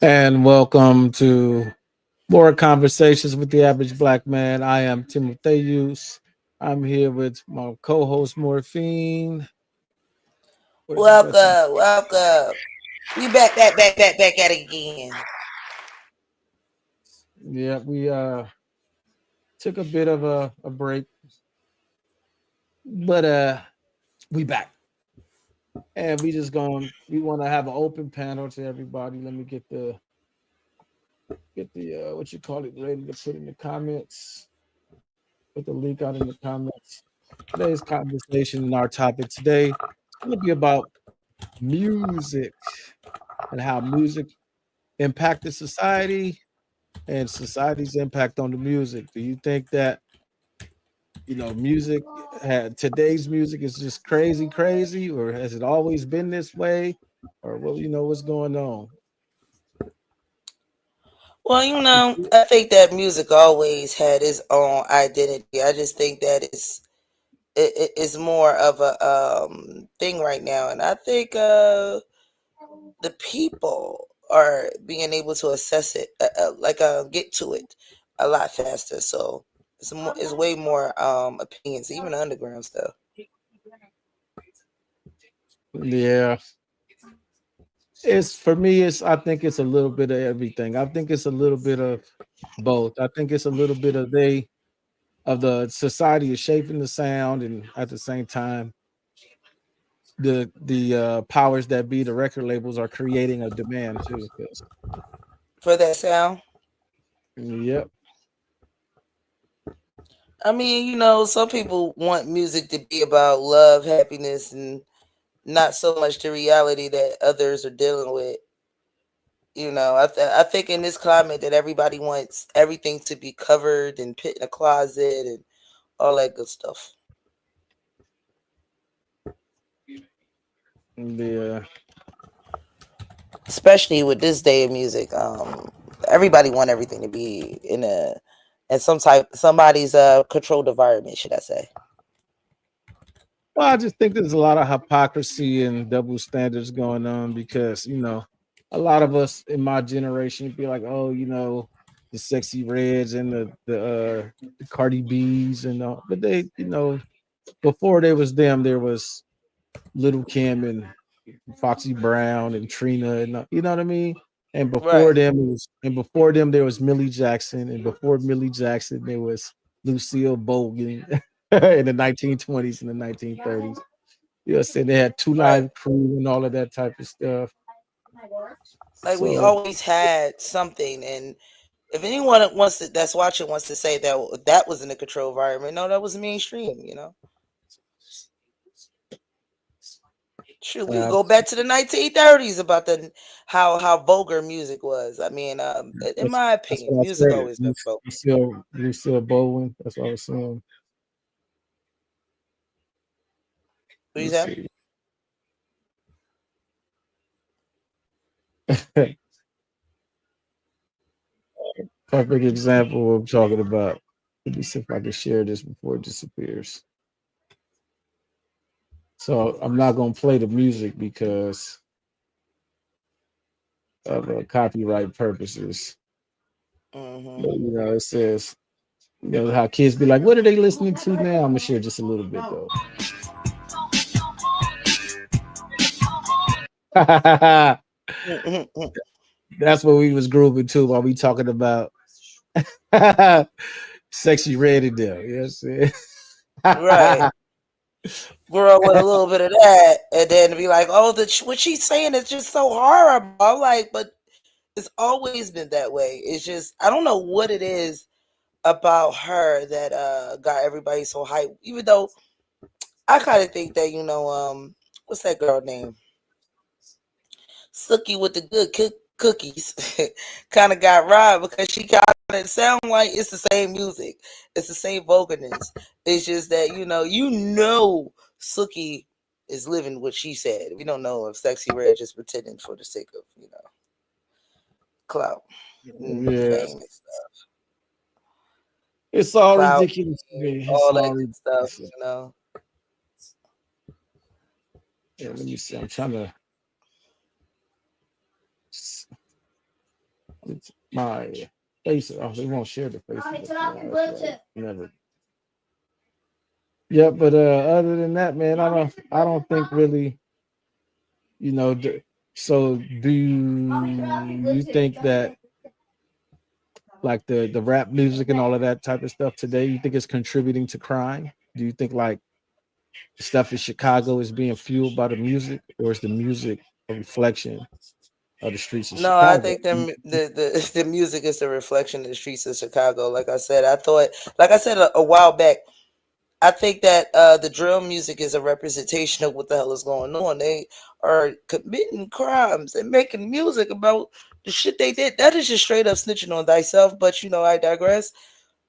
And welcome to more conversations with the average black man. I am Timotheus. I'm here with my co-host Morphine. Where's the rest of Welcome, welcome. We back at it again. Yeah, we took a bit of a break, but we back. And we want to have an open panel to everybody. Let me get the what you call it ready to put in the comments. Put the link out in the comments. Today's conversation and our topic today is going to be about music and how music impacted society and society's impact on the music. Do you think that music today's music is just crazy, or has it always been this way, or well, what's going on? Well, I think that music always had its own identity. I just think that it's more of a thing right now, and I think the people are being able to assess it, get to it a lot faster. So it's way more opinions, even the underground stuff. Yeah, it's for me. It's I think it's a little bit of everything. I think it's a little bit of both. I think it's a little bit of the society is shaping the sound, and at the same time the powers that be, the record labels, are creating a demand too. 'Cause, For that sound. yep. I mean, some people want music to be about love, happiness, and not so much the reality that others are dealing with. I think in this climate that everybody wants everything to be covered and put in a closet and all that good stuff. Yeah. Especially with this day of music, everybody want everything to be in somebody's controlled environment, should I say? Well, I just think there's a lot of hypocrisy and double standards going on because a lot of us in my generation be like, oh, the sexy reds and the Cardi B's and all, but they, before there was them, there was Little Kim and Foxy Brown and Trina, and you know what I mean. Right, And before them there was Millie Jackson, and before Millie Jackson there was Lucille Bogan in the 1920s and the 1930s. You know, saying they had Two right. Live Crew and all of that type of stuff. Like we So always had something, and if anyone that's watching wants to say that was in a controlled environment, no, that was mainstream. Shoot, we could uh, go back to the 1930s about the how vulgar music was. I mean, in that's my that's opinion, what I music said. always been vulgar. Lucille Bowen. That's what I was saying. What Let you me say? see. Perfect example of what I'm talking about. Let me see if I can share this before it disappears. So I'm not gonna play the music because of copyright purposes. Hmm. But it says how kids be like, "What are they listening to now?" I'm gonna share just a little bit though. That's what we was grooving to while we talking about sexy red in there. Yes, Right. Grow with a little bit of that, and then be like, "Oh, what she's saying is just so horrible." I'm like, but it's always been that way. It's just I don't know what it is about her that got everybody so hyped. Even though I kind of think that what's that girl name? Sookie with the good cookies kind of got robbed because she kind of sound like it's the same music, it's the same vulgarness. It's just that Sookie is living what she said. We don't know if Sexy Red just pretending for the sake of clout and yeah. fame and stuff, It's all clout, ridiculous to me. It's all all that good stuff. ridiculous. Yeah, let me see. I'm trying to. It's my face. Oh, they won't share the Facebook. Never. Yeah, but other than that, man, I don't think really, you know. So do you think that like the rap music and all of that type of stuff today, you think it's contributing to crime? Do you think like stuff in Chicago is being fueled by the music, or is the music a reflection of the streets of No, I Chicago? think the music is a reflection of the streets of Chicago. Like I said, a while back, I think that the drill music is a representation of what the hell is going on. They are committing crimes and making music about the shit they did. That is just straight up snitching on thyself. But I digress.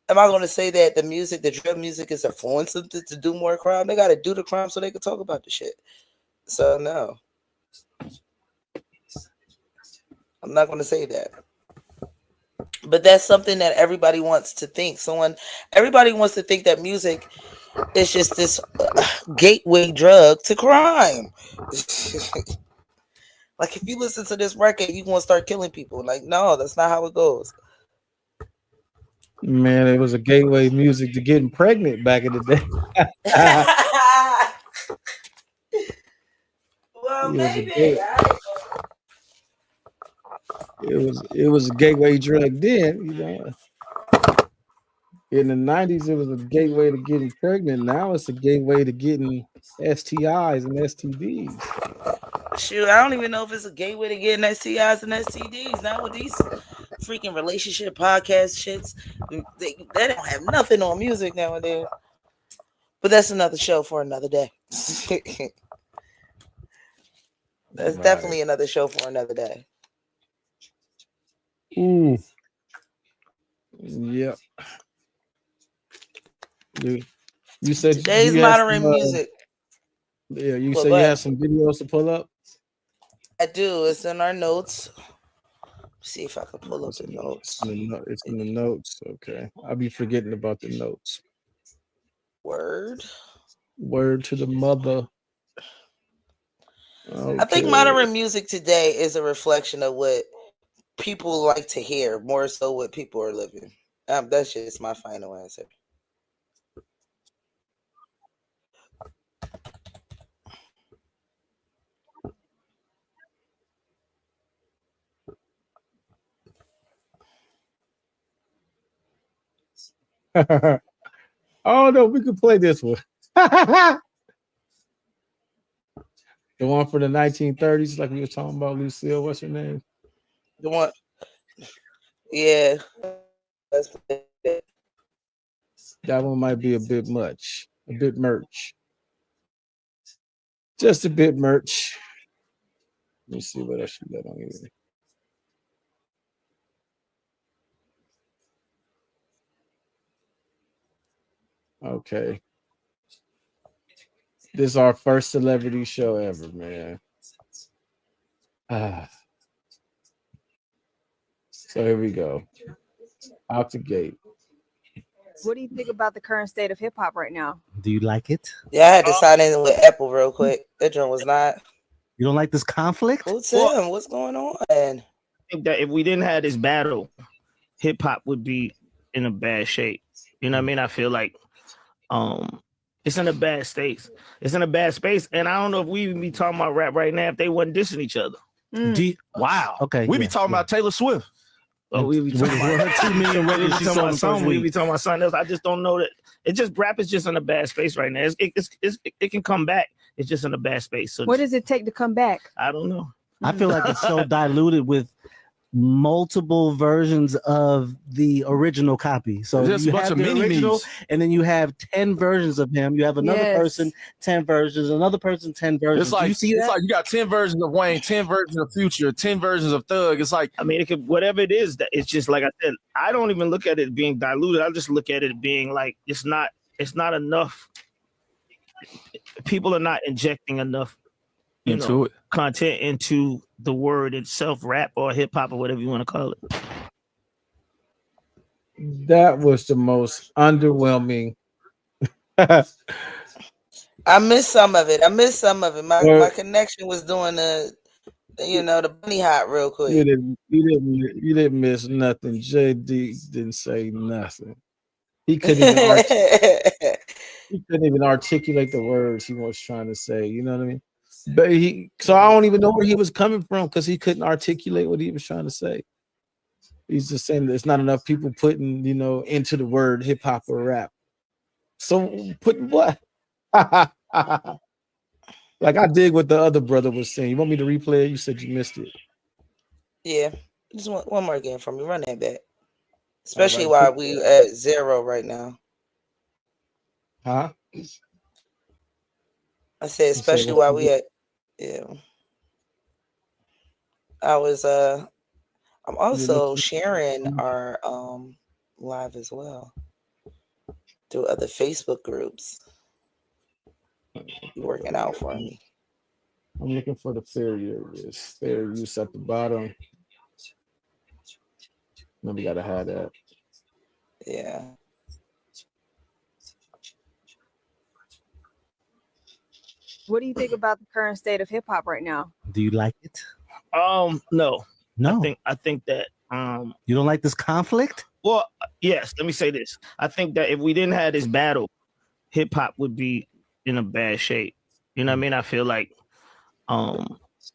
Am I going to say that the drill music, is influencing them to do more crime? They got to do the crime so they can talk about the shit. So no, I'm not going to say that. But that's something that everybody wants to think. Everybody wants to think that music is just this gateway drug to crime. Like if you listen to this record, you want to start killing people. Like, no, that's not how it goes. Man, it was a gateway music to getting pregnant back in the day. Well, maybe. It was a gateway drug then, In the 90s, it was a gateway to getting pregnant. Now it's a gateway to getting STIs and STDs. Shoot, I don't even know if it's a gateway to getting STIs and STDs. Now with these freaking relationship podcast shits, they don't have nothing on music nowadays. But that's another show for another day. That's definitely another show for another day. Ooh. Yep. You said today's modern music. Yeah, you said you have some videos to pull up? I do. It's in our notes. See if I can pull up the notes. It's in the notes. Okay. I'll be forgetting about the notes. Word to the mother. Okay. I think modern music today is a reflection of what people like to hear, more so what people are living. That's just my final answer. Oh no, we could play this one. The one from the 1930s, like we were talking about, Lucille. What's her name? The one. Yeah. That one might be a bit much, a bit merch. Just a bit merch. Let me see what else you got on here. Okay. This is our first celebrity show ever, man. So here we go. Out the gate. What do you think about the current state of hip hop right now? Do you like it? Yeah, I had to sign in with Apple real quick. That joint was not. You don't like this conflict? Who's him? What's going on? I think that if we didn't have this battle, hip hop would be in a bad shape. You know what I mean? I feel like it's in a bad state. It's in a bad space. And I don't know if we even be talking about rap right now if they wasn't dissing each other. Wow. Okay. We be talking about Taylor Swift. Oh, we be talking about 2 million records. We be talking about something else. I just don't know that. It just rap is just in a bad space right now. It can come back. It's just in a bad space. So what does it take to come back? I don't know. I feel like it's so diluted with multiple versions of the original copy. So there's you a bunch have of the mini original, me's. and then you have 10 versions of him. You have another person, 10 versions, another person, 10 versions. It's like, you see that? It's like you got 10 versions of Wayne, 10 versions of Future, 10 versions of Thug. It's like, I mean, it could, whatever it is, that it's just like I said, I don't even look at it being diluted. I just look at it being like it's not enough. People are not injecting enough content into the word itself, rap or hip hop or whatever you want to call it. That was the most underwhelming. I missed some of it. My connection was doing the bunny hop real You quick. you didn't miss nothing. JD didn't say nothing. He couldn't even he couldn't even articulate the words he was trying to say. You know what I mean? But so I don't even know where he was coming from because he couldn't articulate what he was trying to say. He's just saying there's not enough people putting, into the word hip hop or rap. So putting what? Like I dig what the other brother was saying. You want me to replay it? You said you missed it. Yeah, just one more again from me. Run that back, especially right, while we at 0 right now. Huh? I said, You said especially what? while we at I was I'm You also looking? sharing our live as well through other Facebook groups. You working out for me. I'm looking for the fair use. Fair use at the bottom. No, we gotta have that. Yeah. What do you think about the current state of hip hop right now? Do you like it? No. No. I think that You don't like this conflict? well, yes, let me say this. I think that if we didn't have this battle, hip hop would be in a bad shape. You know what I mean? I feel like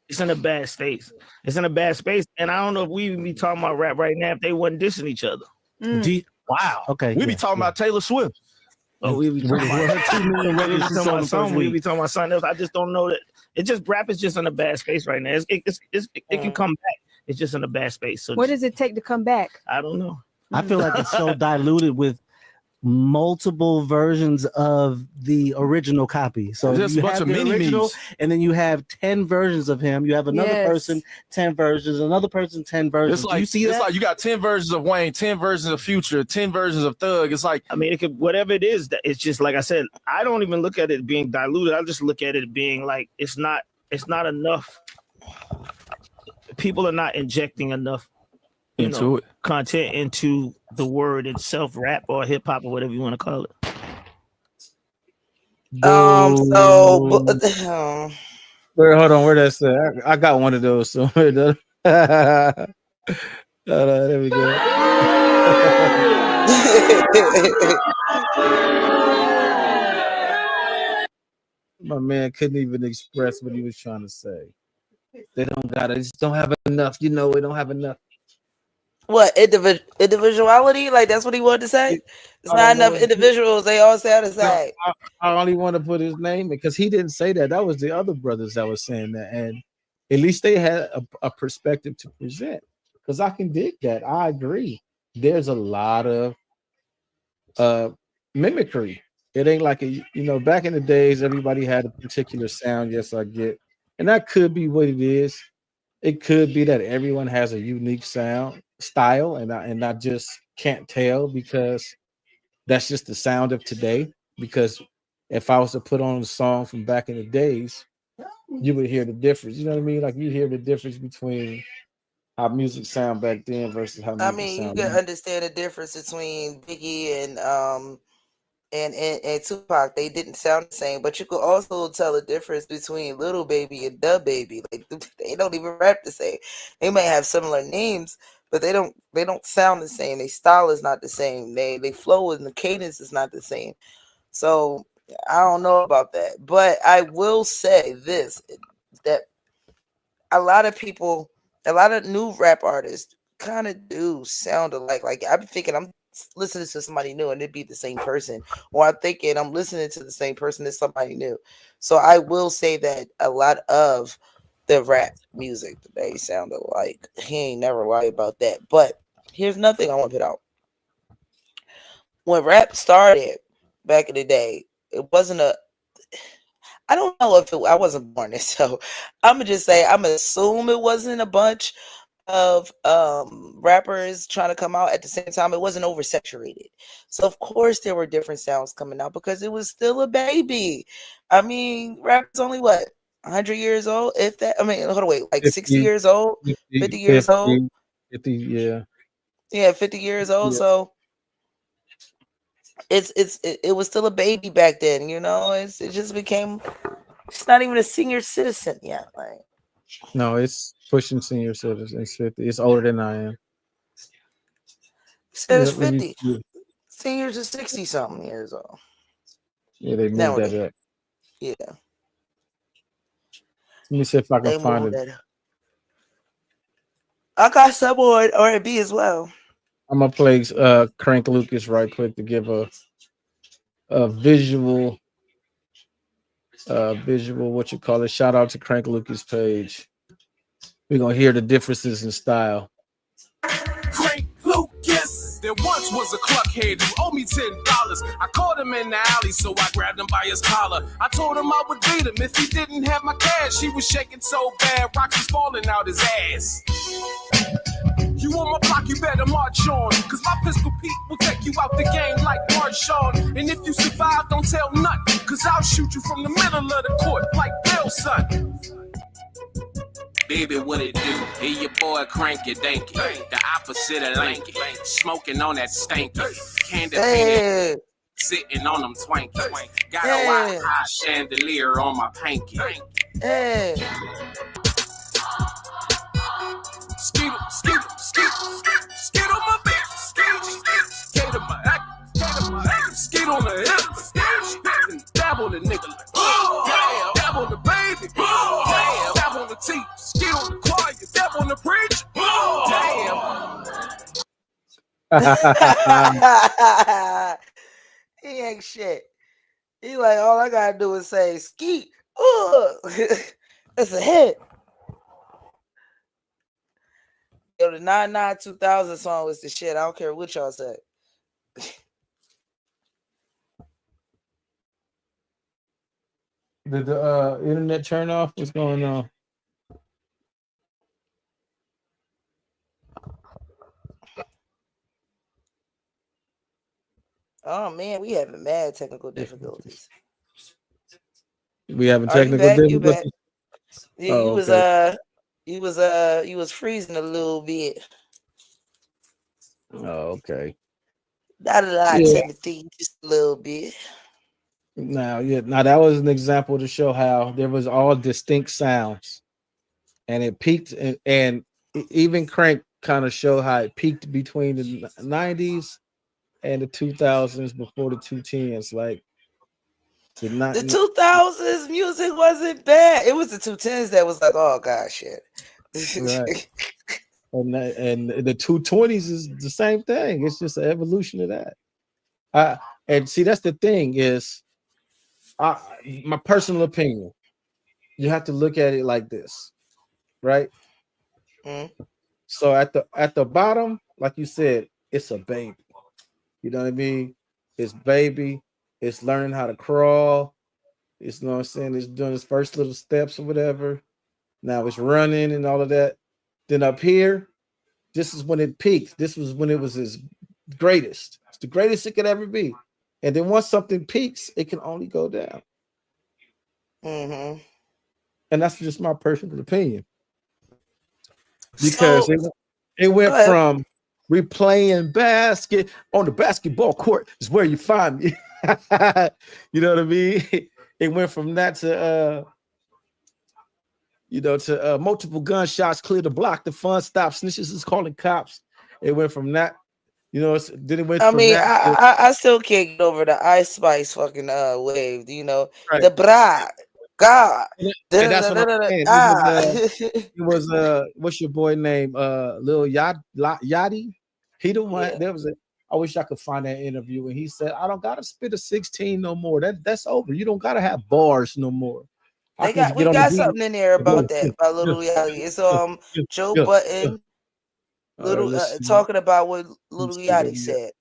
it's in a bad state. It's in a bad space. And I don't know if we even be talking about rap right now if they wasn't dissing each other. Wow. Okay. We be talking about Taylor Swift. Oh, we be talking about 2 million records. We be talking about something. We be talking about something else. I just don't know that. It just rap is just in a bad space right now. It can come back. It's just in a bad space. So What does it take to come back? I don't know. I feel like it's so diluted with multiple versions of the original copy. So Just you a bunch have of the mini original, me's. and then you have 10 versions of him. You have another Yes. person, 10 versions, another person, 10 versions. It's Do you see it's that? like you got 10 versions of Wayne, 10 versions of Future, 10 versions of Thug. It's like I mean, it could whatever it is. That it's just like I said. I don't even look at it being diluted. I just look at it being like it's not enough. People are not injecting enough into it. content into the word itself, rap or hip hop or whatever you want to call it. So Where? Hold on. Where that's at? I got one of those. So there we go. My man couldn't even express what he was trying to say. They don't got it. Just don't have enough. We don't have enough. what individuality? Like that's what he wanted to say. It's I not don't know. enough individuals. They all sound the same. I only want to put his name because he didn't say that. That was the other brothers that was saying that, and at least they had a perspective to present. Because I can dig that. I agree. There's a lot of mimicry. It ain't like back in the days, everybody had a particular sound. Yes, I get, and that could be what it is. It could be that everyone has a unique sound style, and I just can't tell because that's just the sound of today. Because if I was to put on a song from back in the days, you would hear the difference. You know what I mean? Like you hear the difference between how music sound back then versus how I music mean, you sound can now. understand the difference between Biggie and Tupac. They didn't sound the same, but you could also tell the difference between Little Baby and Dub Baby. Like they don't even rap the same. They may have similar names, but they don't sound the same. Their style is not the same. They flow and the cadence is not the same. So I don't know about that, but I will say this: that a lot of people, a lot of new rap artists, kind of do sound alike. Like I'm thinking I'm listening to somebody new and it'd be the same person, or I'm thinking I'm listening to the same person as somebody new. So I will say that a lot of the rap music they sound alike. He ain't never lied about that. But here's nothing I want to put out. When rap started back in the day, it wasn't a. I don't know if I wasn't born there, so I'm gonna just say I'm gonna assume it wasn't a bunch of rappers trying to come out at the same time. It wasn't oversaturated, so of course there were different sounds coming out because it was still a baby. I mean, rap is only what 100 years old, if that. I mean, hold on, wait, like 60 50, years old, 50 years old. 50, yeah. Yeah, 50 years old. Yeah. So it was still a baby back then. It just became. It's not even a senior citizen yet. Like No, it's pushing senior citizens 50. It's older than I am. Said it's Let me 50. see. Seniors are 60 something years old. Yeah, they moved Nowadays. that up. Yeah, Let me see if I can they find moved it. that up. I got some on R&B as well. I'm gonna play Crank Lucas right quick to give a visual what you call it. Shout out to Crank Lucas page. We're gonna hear the differences in style. Crank Lucas. There once was a cluckhead who owed me $10. I caught him in the alley, so I grabbed him by his collar. I told him I would beat him if he didn't have my cash. He was shaking so bad, rocks was falling out his ass. You on my block, you better march on. Cause my pistol Pete will take you out the game like Marshawn. And if you survive, don't tell nothing. Cause I'll shoot you from the middle of the court like Bill son. Baby, what it do? Here your boy Cranky Danky, the opposite of lanky, smoking on that stanky, candy painted, sitting on them twanky. Got a white hot chandelier on my panky. Hey. Skeet on my back, skate on my act, skate on the hip, and dab on the nigga like, damn, dab on the baby, damn, dab on the teeth, skate on the choir, dab on the preacher, damn. He ain't shit. He like, all I gotta do is say skeet. That's a hit. Yo, the 99-2000 song was the shit. I don't care what y'all say. Did the internet turn off? What's going on? Oh man, we having mad technical difficulties. We having Are you technical back? You back? difficulties. Yeah, Oh, you was freezing a little bit. Oh, okay. Not a lot, Yeah. Timothy, just a little bit. Now that was an example to show how there was all distinct sounds, and it peaked, and even Crank kind of showed how it peaked between the 90s and the 2000s before the 210s. Like The 2000s music wasn't bad. It was the 210s that was like, oh god, shit. Right. And the 220s is the same thing. It's just an evolution of that. And see, that's the thing is, my personal opinion. You have to look at it like this, right? Mm-hmm. So at the bottom, like you said, it's a baby. You know what I mean? It's baby. It's learning how to crawl. It's, you know what I'm saying? It's doing its first little steps or whatever. Now it's running and all of that. Then up here, this is when it peaked. This was when it was its greatest. It's the greatest it could ever be. And then once something peaks, it can only go down. Mm-hmm. And that's just my personal opinion. Because it went from replaying basket on the basketball court is where you find me. You know what I mean? It went from that to multiple gunshots clear the block, the fun stop, snitches is calling cops. It went from that, then it went from that. I still can't get over the Ice Spice fucking wave, Right. The bra. God. And that's what I'm saying. It was what's your boy name? Lil Yachty. He the one. Yeah. I wish I could find that interview, and he said, "I don't gotta spit a 16 no more. That's over. You don't gotta have bars no more." We got something in there about that by Lil Yachty. It's Joe Budden talking about what Lil Yachty said.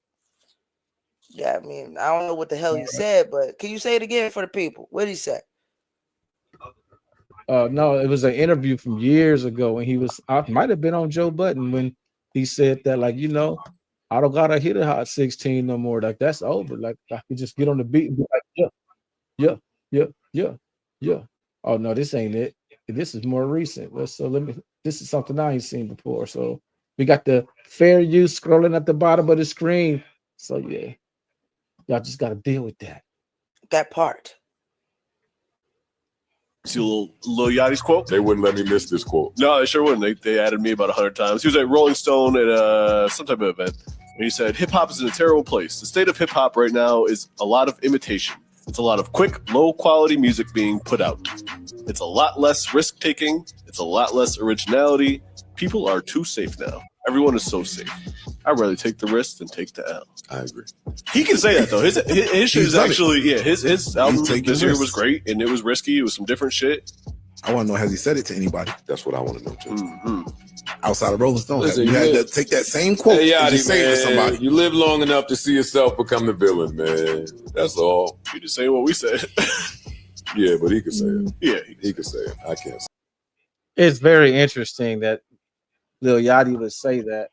Yeah, I mean, I don't know what the hell you said, but can you say it again for the people? What did he say? No, it was an interview from years ago, and I might have been on Joe Budden when he said that, like, I don't gotta hit a hot 16 no more. Like, that's over. Like, I could just get on the beat and be like, yeah. Oh no, this ain't it. This is more recent. This is something I ain't seen before. So we got the fair use scrolling at the bottom of the screen. So yeah, y'all just gotta deal with that. That part. See Lil Yachty's quote? They wouldn't let me miss this quote. No, they sure wouldn't. They added me about 100 times. He was at Rolling Stone at some type of event. And he said, hip hop is in a terrible place. The state of hip hop right now is a lot of imitation. It's a lot of quick, low quality music being put out. It's a lot less risk taking. It's a lot less originality. People are too safe now. Everyone is so safe. I'd rather take the risk than take the L. I agree. He can say that though. His shit is actually, his album taking this year risks. was great and it was risky. It was some different shit. I want to know, has he said it to anybody? That's what I want to know too. Mm-hmm. Outside of Rolling Stone, Listen, you you had live- to take that same quote Hey, and Yachty, just say it to man, somebody. you live long enough to see yourself become the villain, man. That's all. You just say what we said. Yeah, but he could say it. Yeah, he could say it. I can't say It's very interesting that Lil Yachty would say that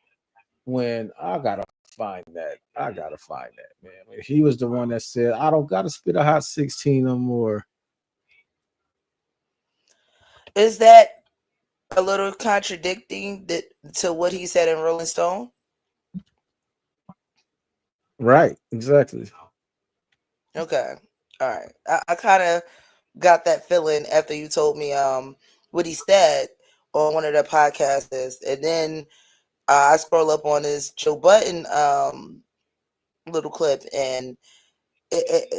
when I gotta find that, man. When he was the one that said, I don't gotta spit a hot 16 no more. Is that a little contradicting to what he said in Rolling Stone? Right, exactly. Okay. All right. I kind of got that feeling after you told me what he said on one of the podcasts. And then I scroll up on his Joe Budden little clip, and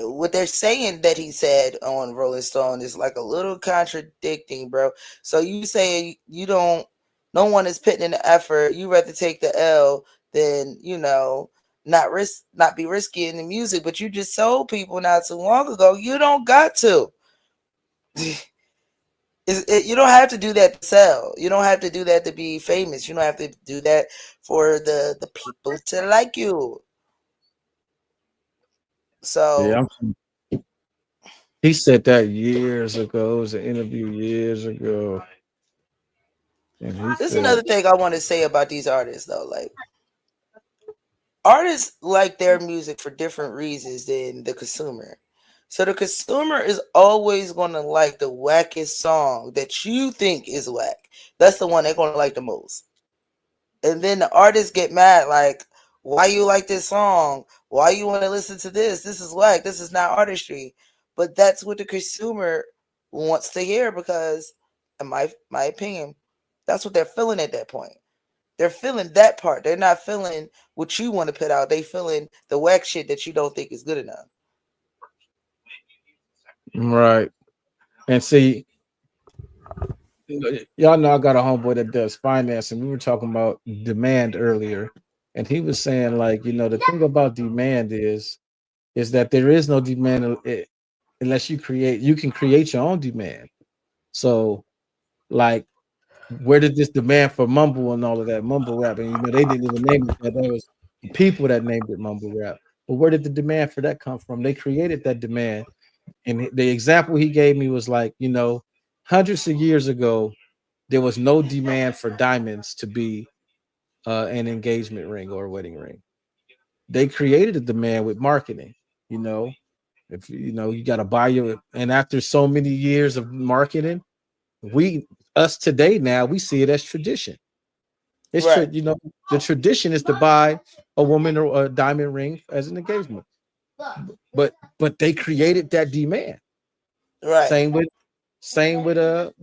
what they're saying that he said on Rolling Stone is like a little contradicting, bro. So you say no one is putting in the effort. You rather take the L than, not be risky in the music, but you just told people not too long ago you don't got to. You don't have to do that to sell. You don't have to do that to be famous. You don't have to do that for the people to like you. So Yeah, he said that years ago. It was an interview years ago. And this is another thing I want to say about these artists, though. Like, artists like their music for different reasons than the consumer. So the consumer is always going to like the wackest song that you think is whack. That's the one they're going to like the most. And then the artists get mad, like, why you like this song? Why you want to listen to this? This is whack. This is not artistry. But that's what the consumer wants to hear because, in my opinion, that's what they're feeling at that point. They're feeling that part. They're not feeling what you want to put out. They feeling the whack shit that you don't think is good enough. Right. And see, y'all know I got a homeboy that does finance, and we were talking about demand earlier, and he was saying, like, the thing about demand is that there is no demand unless you can create your own demand. So, like, where did this demand for mumble and all of that mumble rap? And they didn't even name it. That was people that named it mumble rap. But where did the demand for that come from? They created that demand. And the example he gave me was like, hundreds of years ago, there was no demand for diamonds to be an engagement ring or a wedding ring. They created a demand with marketing. If you got to buy and after so many years of marketing, us today now we see it as tradition. It's right. The tradition is to buy a woman or a diamond ring as an engagement. But they created that demand. Right. Same with the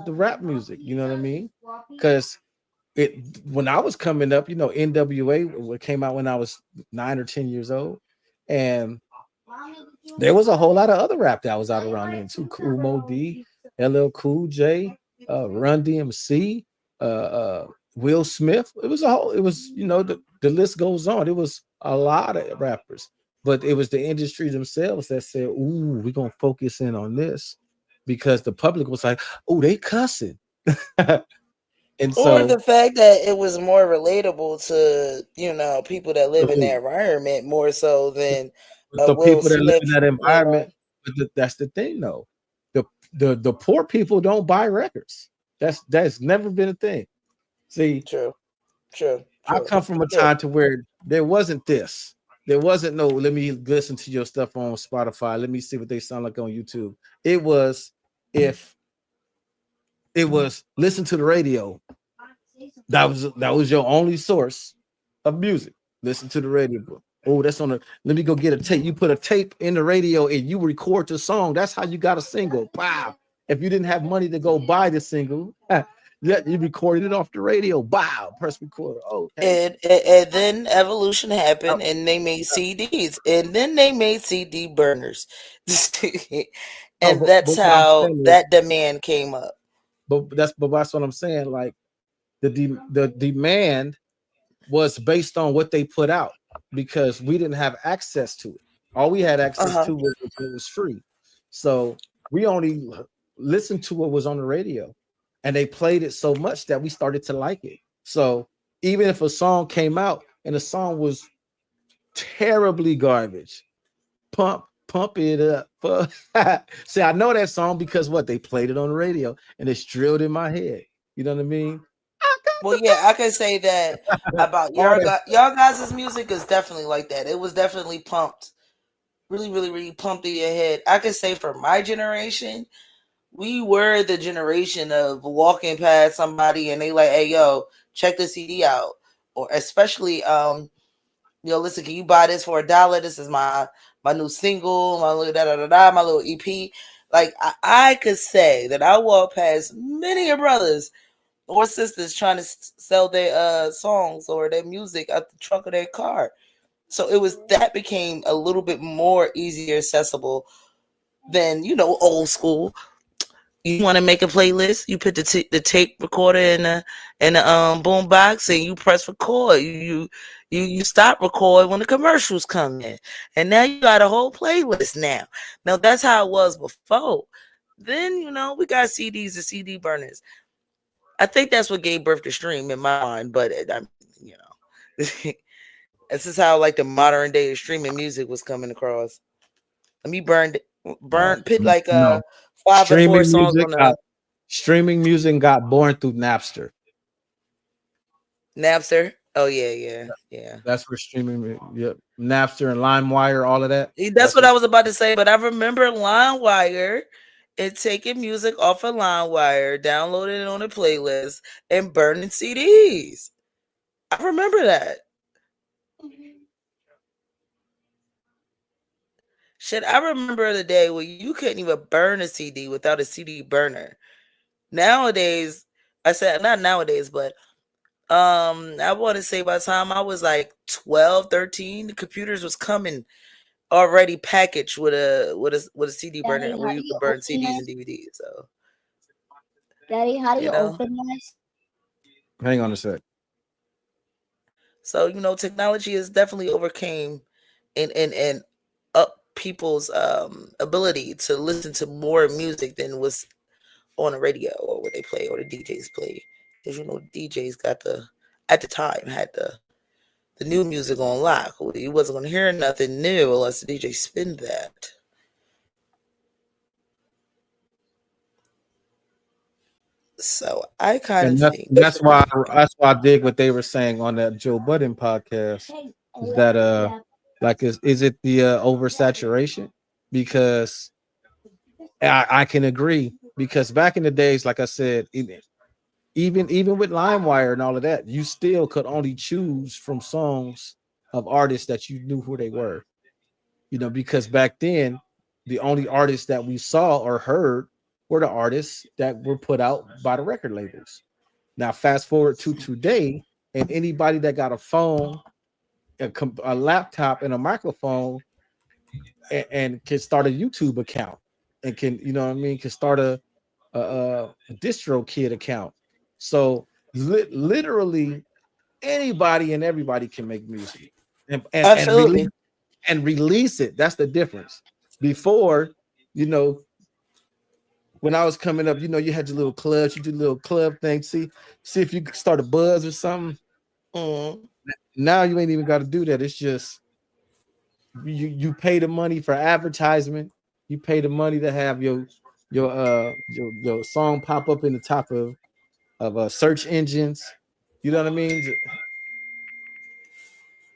rap music, you know what I mean? Because when I was coming up, NWA came out when I was 9 or 10 years old, and there was a whole lot of other rap that was out around then too. Kool Moe Dee, LL Cool J, Run DMC, Will Smith. It was the list goes on. It was a lot of rappers. But it was the industry themselves that said, ooh, we're going to focus in on this because the public was like, oh, they cussing. And or the fact that it was more relatable to, people that live in that environment more so than the people that live in that environment. But that's the thing, though. The poor people don't buy records. That's never been a thing. See, true. I come from a time to where there wasn't this. There wasn't no, let me listen to your stuff on Spotify. Let me see what they sound like on YouTube. It was listen to the radio. That was your only source of music. Listen to the radio. Oh, that's let me go get a tape. You put a tape in the radio and you record the song. That's how you got a single. Wow. If you didn't have money to go buy the single, yeah, you recorded it off the radio. Wow, press record. Okay. And then evolution happened, and they made CDs, and then they made CD burners, No, and that's what I'm how saying is, that demand came up. but that's what I'm saying. Like the demand was based on what they put out because we didn't have access to it. All we had access Uh-huh. to was it was free. So we only listened to what was on the radio, and they played it so much that we started to like it. So even if a song came out and the song was terribly garbage, pump it up. See, I know that song because what they played it on the radio and it's drilled in my head. You know what I mean? Well, yeah, I can say that about All that y'all guys' music is definitely like that. It was definitely pumped, really, really, really pumped in your head. I can say for my generation, we were the generation of walking past somebody and they like, hey, yo, check the CD out, or especially yo, listen, can you buy this for $1? This is my new single, my little my little EP. Like I could say that I walked past many of brothers or sisters trying to sell their songs or their music out the trunk of their car. So it was that became a little bit more easier accessible than old school. You want to make a playlist? You put the tape recorder in the boom box and you press record. You stop record when the commercials come in, and now you got a whole playlist. Now that's how it was before. Then we got CDs and CD burners. I think that's what gave birth to stream in my mind, but this is how like the modern day of streaming music was coming across. Let me put like no 5 or 4 streaming songs music. on the Streaming music got born through Napster. Napster. Oh yeah. That's where streaming. Yep, Napster and LimeWire, all of that. That's what I was about to say. But I remember LimeWire and taking music off of LimeWire, downloading it on a playlist, and burning CDs. I remember that. Shit, I remember the day where you couldn't even burn a CD without a CD burner. Nowadays, I said not nowadays, but I want to say by the time I was like 12, 13, the computers was coming already packaged with a CD burner where you could burn CDs and DVDs. So, Daddy, how do you know. open this? Hang on a sec. So technology has definitely overcame and up people's ability to listen to more music than was on the radio or what they play or the DJs play. Because DJs at the time had the new music on lock. You wasn't gonna hear nothing new unless the DJ spin that. So I kind of think that's why I dig what they were saying on that Joe Budden podcast. Is that like is it the oversaturation? Because I can agree, because back in the days, like I said, even with LimeWire and all of that, you still could only choose from songs of artists that you knew who they were. Because back then the only artists that we saw or heard were the artists that were put out by the record labels. Now fast forward to today, and anybody that got a phone, a laptop, and a microphone, and can start a YouTube account, and can can start a DistroKid account. So literally anybody and everybody can make music and release it. That's the difference. Before, when I was coming up, you had your little clubs, you do little club things. See if you could start a buzz or something. Mm-hmm. Now you ain't even got to do that. It's just you pay the money for advertisement. You pay the money to have your song pop up in the top of search engines. You know what I mean?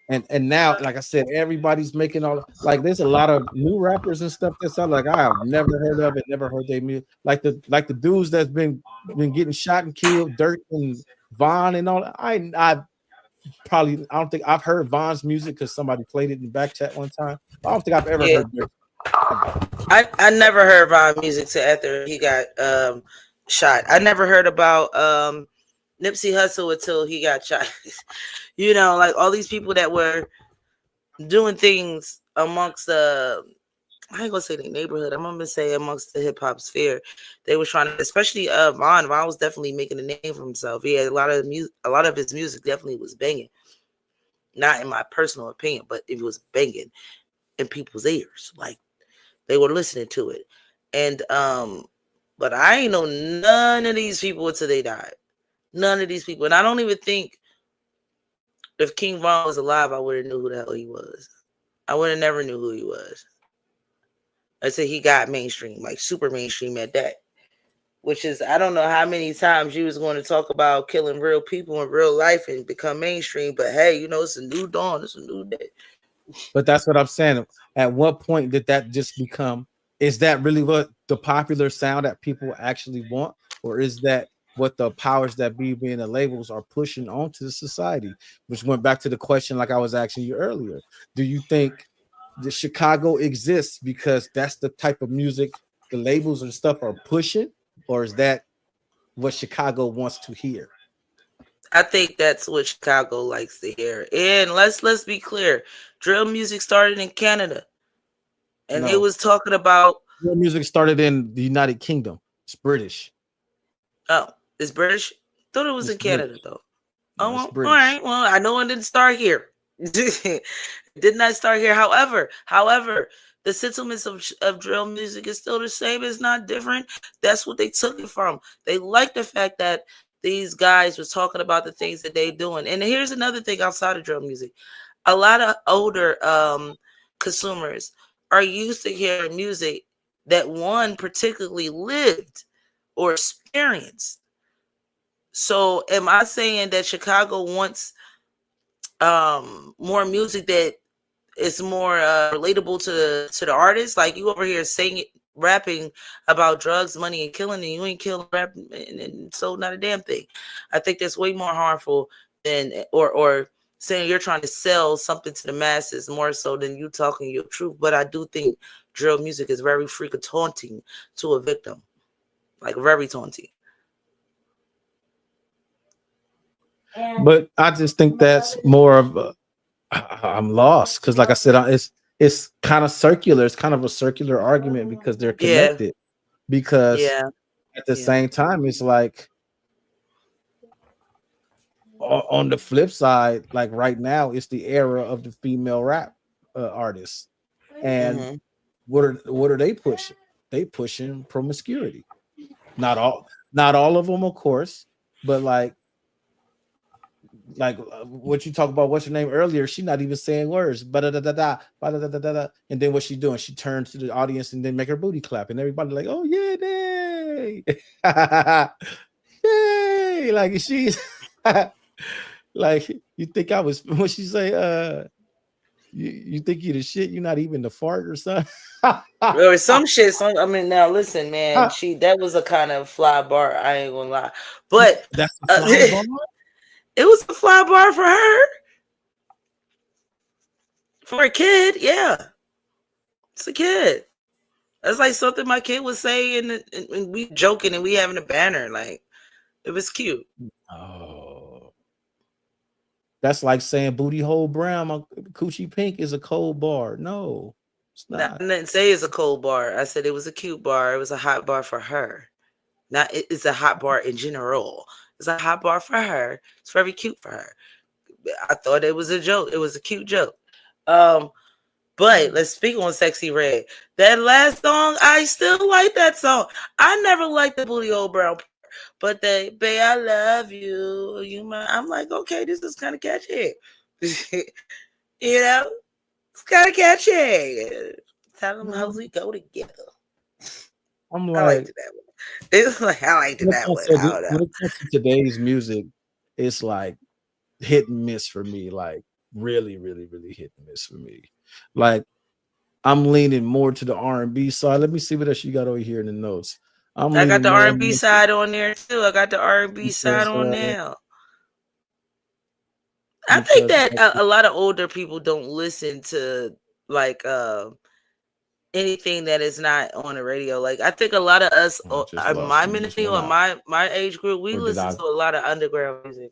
And now, like I said, everybody's making all, like, there's a lot of new rappers and stuff that sound like I have never heard of it, never heard their music. Like the dudes that's been getting shot and killed, Dirt and Von and all. I don't think I've heard Von's music because somebody played it in the back chat one time. I don't think I've ever heard Dirt. I never heard Von music till after he got shot. I never heard about Nipsey Hussle until he got shot. You know, like all these people that were doing things amongst the, I ain't gonna say the neighborhood, I'm gonna say amongst the hip hop sphere. They were trying to, especially Von was definitely making a name for himself. He had a lot of his music definitely was banging. Not in my personal opinion, but it was banging in people's ears. Like they were listening to it. And but I ain't know none of these people until they died. None of these people. And I don't even think if King Von was alive, I would have knew who the hell he was. I would have never knew who he was. I said he got mainstream, like super mainstream at that. Which is, I don't know how many times you was going to talk about killing real people in real life and become mainstream, but hey, you know, it's a new dawn, it's a new day. But that's what I'm saying. At what point did that just become? Is that really what the popular sound that people actually want, or is that what the powers that be, being the labels, are pushing onto the society? Which went back to the question, like I was asking you earlier. Do you think the Chicago exists because that's the type of music the labels and stuff are pushing, or is that what Chicago wants to hear? I think that's what Chicago likes to hear. And let's be clear. Drill music started in Canada. And it was talking about drill music started in the United Kingdom. It's British. Oh, it's British? Thought it was in Canada though. No, Oh, well, British. all right. Well, I know it didn't start here. Did not start here. However, the sentiments of drill music is still the same. It's not different. That's what they took it from. They like the fact that these guys were talking about the things that they doing. And here's another thing outside of drill music. A lot of older consumers are used to hearing music that one particularly lived or experienced. So am I saying that Chicago wants more music that is more relatable to the artist? Like you over here singing, rapping about drugs, money, and killing, and you ain't killing, rapping, and so not a damn thing. I think that's way more harmful than or saying you're trying to sell something to the masses more so than you talking your truth. But I do think drill music is very freaking taunting to a victim, like very taunting. But I just think that's more of I'm lost because, like I said, it's kind of circular. It's kind of a circular argument because they're connected. Yeah. Because at the same time, it's like on the flip side, like right now, it's the era of the female rap artists, and what are they pushing? They pushing promiscuity. Not all of them, of course, but like what you talk about, what's your name earlier? She's not even saying words, and then what she doing? She turns to the audience and then make her booty clap, and everybody like, oh yeah, day, yay! Like she's like, you think I was? What she say? You think you the shit? You're not even the fart or something. Or some shit. I mean, now listen, man. That was a kind of fly bar. I ain't gonna lie, but that's a fly bar? It was a fly bar for her. For a kid, yeah. It's a kid. That's like something my kid would say, and we joking and we having a banner. Like, it was cute. Oh. That's like saying booty hole brown, coochie pink is a cold bar. No, it's not. I didn't say it's a cold bar. I said it was a cute bar. It was a hot bar for her. Not it's a hot bar in general. It's a hot bar for her. It's very cute for her. I thought it was a joke. It was a cute joke. But let's speak on Sexy Red. That last song, I still like that song. I never liked the booty hole brown, but babe, I love you. I'm like, okay, this is kind of catchy. You know, it's kind of catchy. Tell them how we go together. I'm like, I liked that one. It's like I liked that one. When it comes to today's music, it's like hit and miss for me. Like really, really, really hit and miss for me. Like I'm leaning more to the R&B side. Let me see what else you got over here in the notes. I got the R&B side on there too. I got the R&B side on there. I think that a lot of older people don't listen to like anything that is not on the radio. Like I think a lot of us, my millennial or my age group, we listen to a lot of underground music.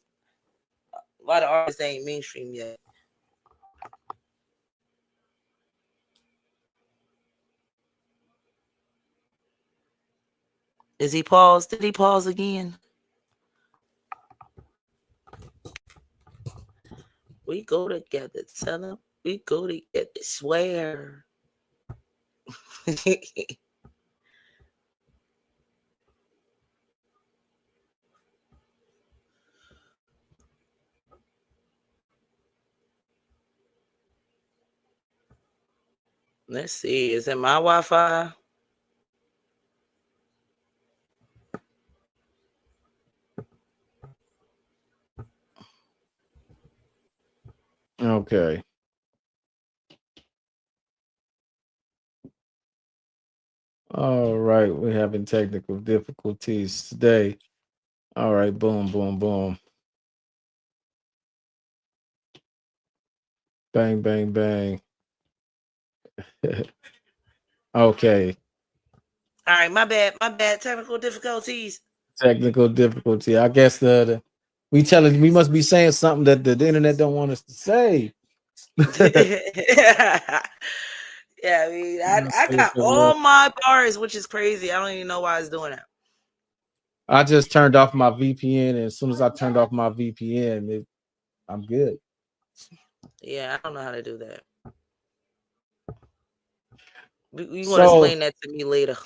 A lot of artists ain't mainstream yet. Is he paused? Did he pause again? We go together. Tell him we go together. Swear. Let's see. Is it my Wi-Fi? Okay. All right, we're having technical difficulties today. All right, boom, boom, boom. Bang, bang, bang. Okay. All right, my bad. My bad. Technical difficulties. Technical difficulty. I guess we must be saying something that the internet don't want us to say. Yeah, I mean, I got all my bars, which is crazy. I don't even know why it's doing that. I just turned off my VPN, and as soon as I turned off my VPN, I'm good. Yeah, I don't know how to do that. You want to explain that to me later?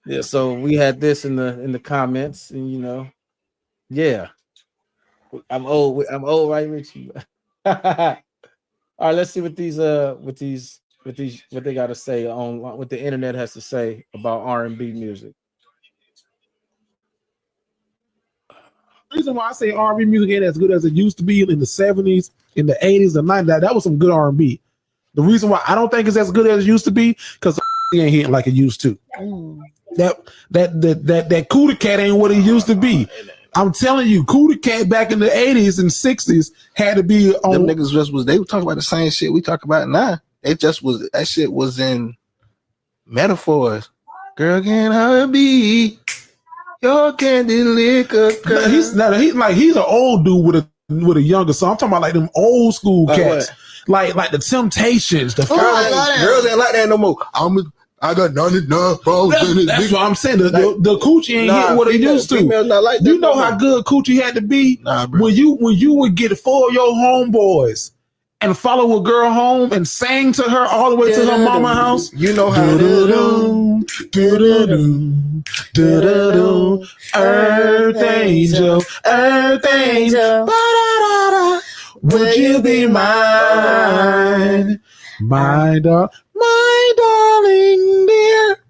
Yeah, so we had this in the comments, and yeah, I'm old, right, Richie? All right, let's see what what they got to say on what the internet has to say about R&B music. The reason why I say R&B music ain't as good as it used to be in the 70s, in the 80s, and 90s, that was some good R&B. The reason why I don't think it's as good as it used to be because ain't hitting like it used to. That Cootie Cat ain't what it used to be. I'm telling you, Cootie Cat back in the 80s and 60s had to be on. Them niggas they were talking about the same shit we talk about now. It just was that shit was in metaphors. Girl, can I be your candy liquor? Girl? He's an old dude with a younger son. I'm talking about like them old school cats. Like the Temptations, the girls ain't like that no more. I got 99 bros. That's what I'm saying. The coochie ain't hitting what it used to. Not like that, you know how good coochie had to be when you would get 4 of your homeboys and follow a girl home and sang to her all the way to her mama house. You know how Earth Angel, Earth Angel. Would you be mine, my darling dear?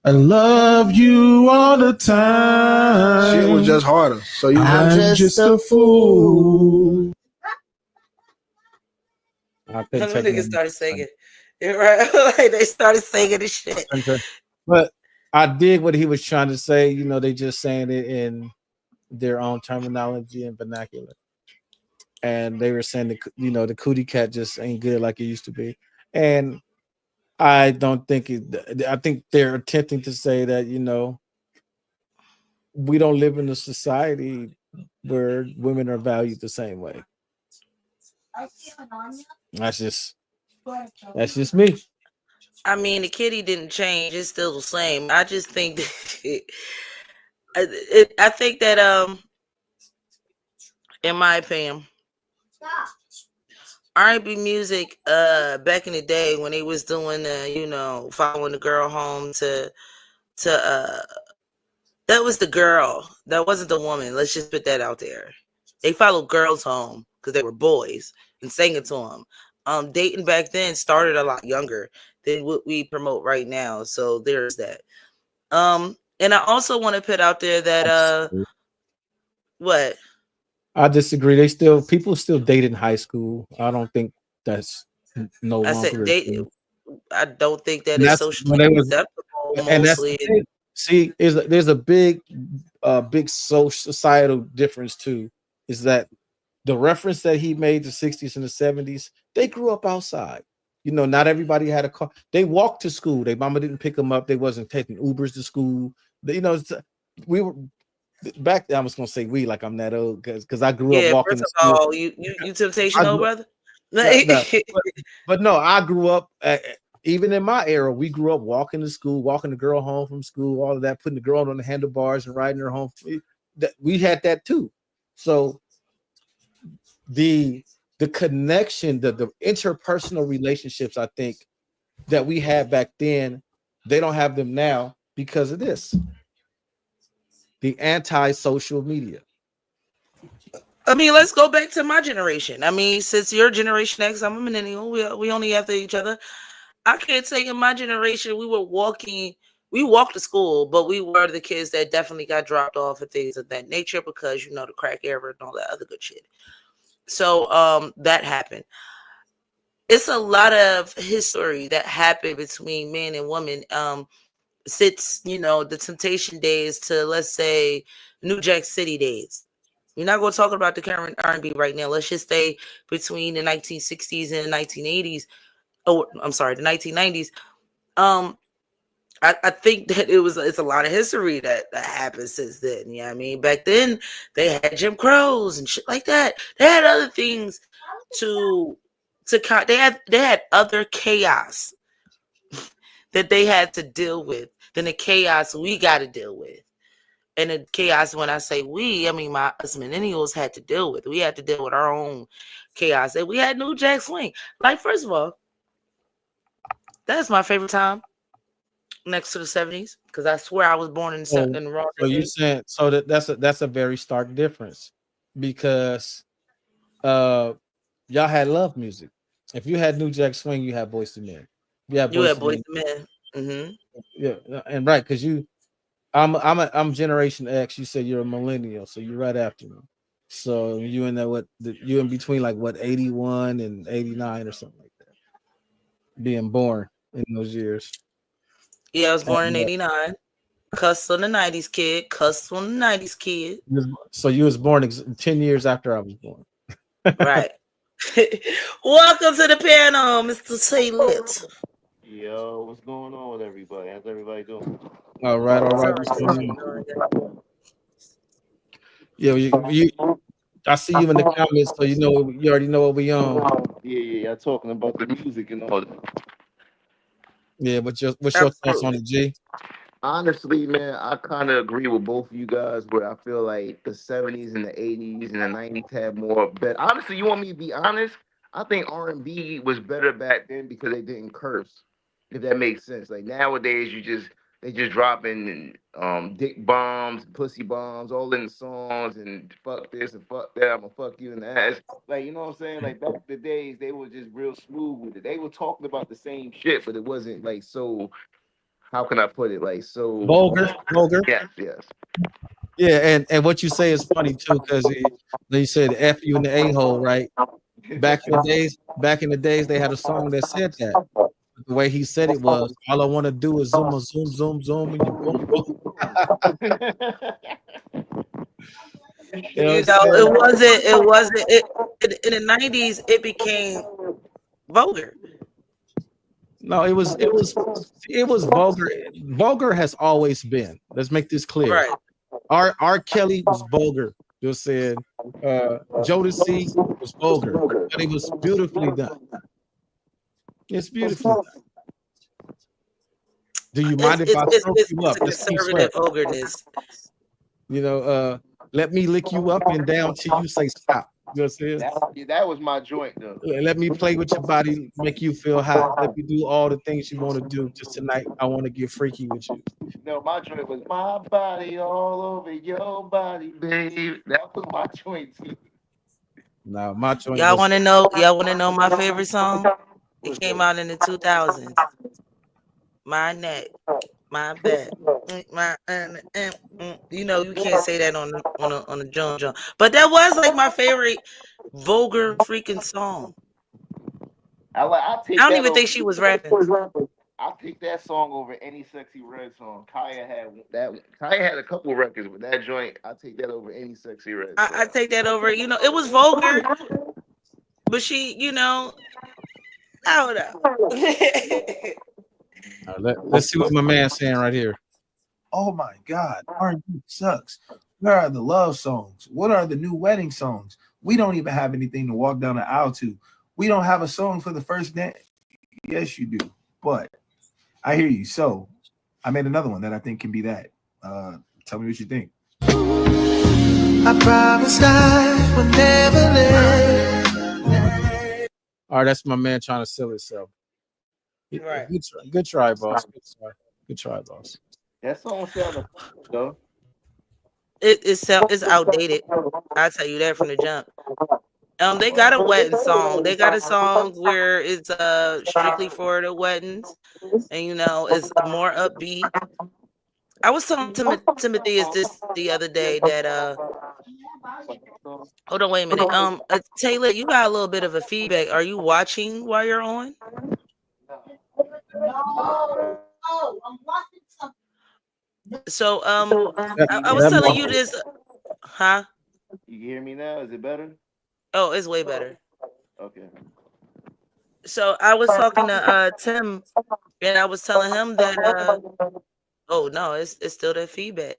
I love you all the time. Shit was just harder. So I'm just a fool. Them niggas started singing. Right? Like they started singing this shit. But I dig what he was trying to say. They just saying it in their own terminology and vernacular. And they were saying the Cootie Cat just ain't good like it used to be. And I don't think I think they're attempting to say that, we don't live in a society where women are valued the same way. That's just me. I mean, the kitty didn't change; it's still the same. I just think that I think that in my opinion, R&B music back in the day when they was doing following the girl home to that was the girl, that wasn't the woman. Let's just put that out there. They followed girls home because they were boys and sang it to them. Dating back then started a lot younger than what we promote right now. So there's that. And I also want to put out there that what? I disagree. People still date in high school. I don't think that's no longer. I said date. I don't think that is socially acceptable. And there's a big societal difference too. Is that the reference that he made the 60s and the 70s? They grew up outside. You know, not everybody had a car. They walked to school. Their mama didn't pick them up. They wasn't taking Ubers to school. You know, we were back then. I was gonna say we, like I'm that old, because I grew up walking First to of school. all, you temptational, brother. But no, I grew up. Even in my era, we grew up walking to school, walking the girl home from school, all of that, putting the girl on the handlebars and riding her home. We had that too. So the connection, the interpersonal relationships, I think that we had back then, they don't have them now because of this. The anti-social media. I mean, let's go back to my generation. I mean, since you're Generation X, I'm a millennial. We only after each other. I can't say in my generation we walked to school, but we were the kids that definitely got dropped off and things of that nature because, you know, the crack era and all that other good shit. So that happened. It's a lot of history that happened between men and women since, you know, the Temptation days to, let's say, New Jack City days. We're not going to talk about the current R&B right now. Let's just stay between the 1960s and the 1980s. Oh, I'm sorry, the 1990s. I think that it's a lot of history that happened since then. You know what I mean? Back then they had Jim Crows and shit like that. They had other things they had other chaos that they had to deal with than the chaos we got to deal with. And the chaos, when I say we, I mean us millennials had to deal with. We had to deal with our own chaos. And we had New Jack Swing. Like, first of all, that's my favorite time next to the 70s, because I swear I was born in the wrong. So you saying that's a very stark difference, because y'all had love music. If you had New Jack Swing, you had Boyz II Men. You had Boyz II Men. Mm-hmm. Yeah, and right, because I'm Generation X. You said you're a millennial, so you're right after me. So you in that you in between like 81 and 89 or something like that. Being born in those years. Yeah, I was born in 89. Cussed on the 90s kid. Cussed on the 90s kid. So you was born 10 years after I was born. Right. Welcome to the panel, Mr. Taylor. Yo, what's going on with everybody? How's everybody doing? All right. What's going on? Yo, I see you in the comments, so you already know what we on. Yeah, talking about the music and all that. Yeah, what's your thoughts on it, G? Honestly, man, I kind of agree with both of you guys, where I feel like the 70s and the 80s and the 90s had more better. Honestly, you want me to be honest? I think R&B was better back then because they didn't curse, if that makes sense. Like nowadays, they just dropping dick bombs, pussy bombs, all in the songs, and fuck this and fuck that. I'm gonna fuck you in the ass. Like, you know what I'm saying? Like back in the days, they were just real smooth with it. They were talking about the same shit, but it wasn't like so. How can I put it? Like so vulgar. Yes. Yeah, and what you say is funny too, because they said F you in the a-hole, right? Back in the days, they had a song that said that. The way he said it was, all I want to do is zoom, and you boom, boom. It wasn't in the 90s, it became vulgar. No, it was vulgar. Vulgar has always been. Let's make this clear. Right. R. Kelly was vulgar. You said Jodeci was vulgar, but it was beautifully done. It's beautifully done. Do you mind if I stroke you up? It's conservative vulgarness. You know, let me lick you up and down till you say stop. You know what I'm saying? That was my joint, though. Let me play with your body, make you feel hot. Let me do all the things you want to do. Just tonight, I want to get freaky with you. No, my joint was my body all over your body, baby. That was my joint too. Nah, my joint. Y'all want to know my favorite song? It came out in the 2000s. My neck, my back, you know you can't say that on the John. But that was like my favorite vulgar freaking song. I don't even think she was rapping. I'll take that song over any Sexy Red song. Kaya had a couple records, but that joint, I'll take that over any Sexy Red song. I take that over. You know, it was vulgar, but she, you know, I don't know. All right, let's see what my man's saying right here. Oh my God, R&B sucks. Where are the love songs? What are the new wedding songs? We don't even have anything to walk down the aisle to. We don't have a song for the first dance. Yes, you do. But I hear you. So I made another one that I think can be that. Tell me what you think. I promise I will never let. All right, that's my man trying to sell himself. Right. Good try, boss. Good try, boss. That song sounded though. It's outdated. I'll tell you that from the jump. They got a wedding song. They got a song where it's strictly for the weddings, and it's more upbeat. I was telling Timothy is this the other day that hold on, wait a minute. Taylor, you got a little bit of a feedback. Are you watching while you're on? No, I'm watching something. So I was telling you this, huh? You hear me now? Is it better? Oh, it's way better. Okay. So I was talking to Tim, and I was telling him that oh no, it's still that feedback.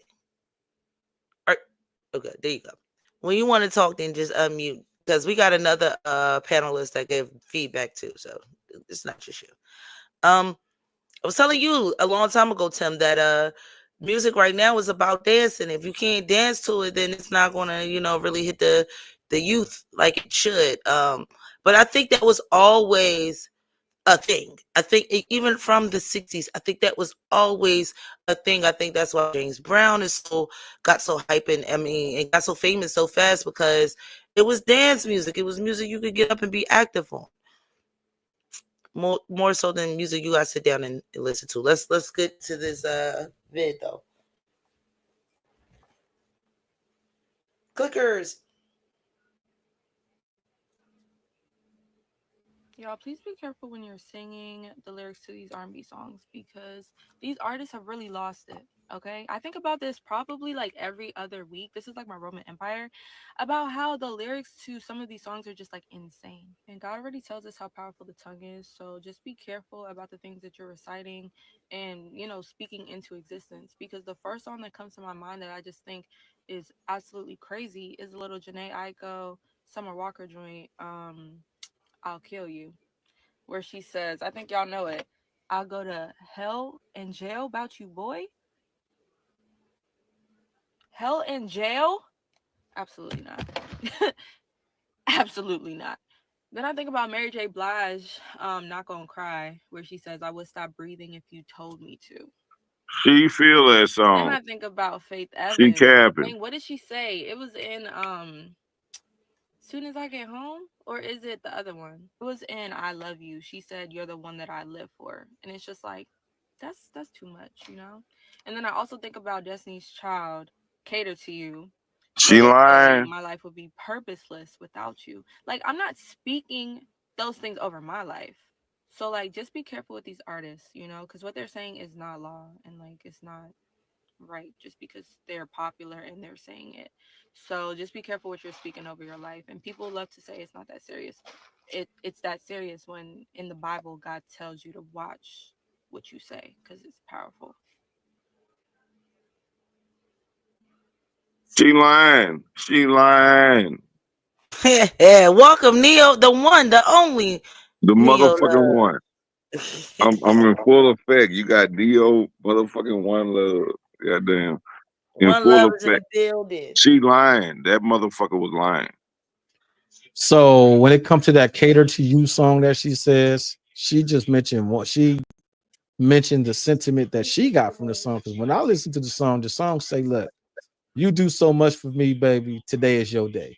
Okay, there you go. When you want to talk, then just unmute, because we got another panelist that gave feedback too, so it's not just you. I was telling you a long time ago, Tim, that music right now is about dancing. If you can't dance to it, then it's not gonna, really hit the youth like it should. But I think that was always a thing. I think even from the 60s, I think that was always a thing. I think that's why James Brown got so hype and got so famous so fast, because it was dance music. It was music you could get up and be active on. More so than music you gotta sit down and listen to. Let's get to this vid though. Clickers. Y'all, please be careful when you're singing the lyrics to these R&B songs, because these artists have really lost it. Okay, I think about this probably like every other week. This is like my Roman Empire, about how the lyrics to some of these songs are just like insane. And God already tells us how powerful the tongue is. So just be careful about the things that you're reciting and, speaking into existence. Because the first song that comes to my mind that I just think is absolutely crazy is the little Jhené Aiko, Summer Walker joint, I'll Kill You, where she says, I think y'all know it, I'll go to hell and jail about you, boy. Hell and jail? Absolutely not. Absolutely not. Then I think about Mary J. Blige, Not Gonna Cry, where she says, I would stop breathing if you told me to. She feel that Then song. I think about Faith She Evans. capping. Dang, what did she say? It was in Soon As I Get Home, or is it the other one? It was in I Love You. She said, you're the one that I live for. And it's just like, that's too much, And then I also think about Destiny's Child, Cater to You. She lying. My life would be purposeless without you. Like, I'm not speaking those things over my life. So, like, just be careful with these artists, because what they're saying is not law, and, like, it's not right just because they're popular and they're saying it. So just be careful what you're speaking over your life. And people love to say it's not that serious. It's that serious when in the Bible God tells you to watch what you say, because it's powerful. She lying. She lying. Yeah, welcome, Neo, the one, the only. The Neo motherfucking one. I'm in full effect. You got Dio motherfucking One Love. Goddamn. In One full Love is in the effect. building. She lying. That motherfucker was lying. So when it comes to that Cater to You song that she says, she just mentioned the sentiment that she got from the song. Because when I listen to the song say, look, you do so much for me, baby. Today is your day.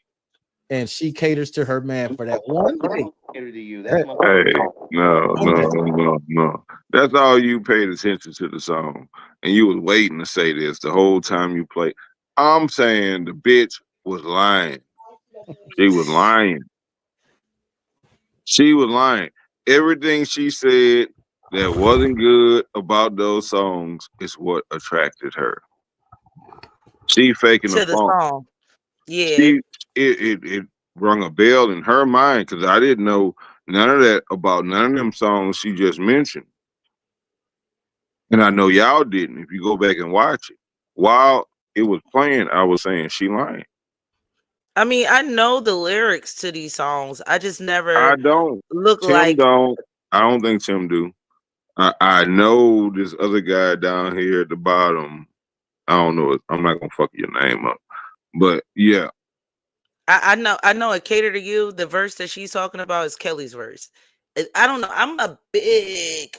And she caters to her man for that one day. Hey, no. That's all you paid attention to the song. And you was waiting to say this the whole time you played. I'm saying the bitch was lying. She was lying. She was lying. Everything she said that wasn't good about those songs is what attracted her. She faking To the the funk. song. Yeah. It rung a bell in her mind, because I didn't know none of that about none of them songs she just mentioned. And I know y'all didn't. If you go back and watch it, while it was playing, I was saying she lying. I mean, I know the lyrics to these songs. I just never I don't. look Tim like don't. I don't think Tim do. I know this other guy down here at the bottom. I don't know. I'm not gonna fuck your name up, but yeah, I know it Cater to You. The verse that she's talking about is Kelly's verse. I don't know. I'm a big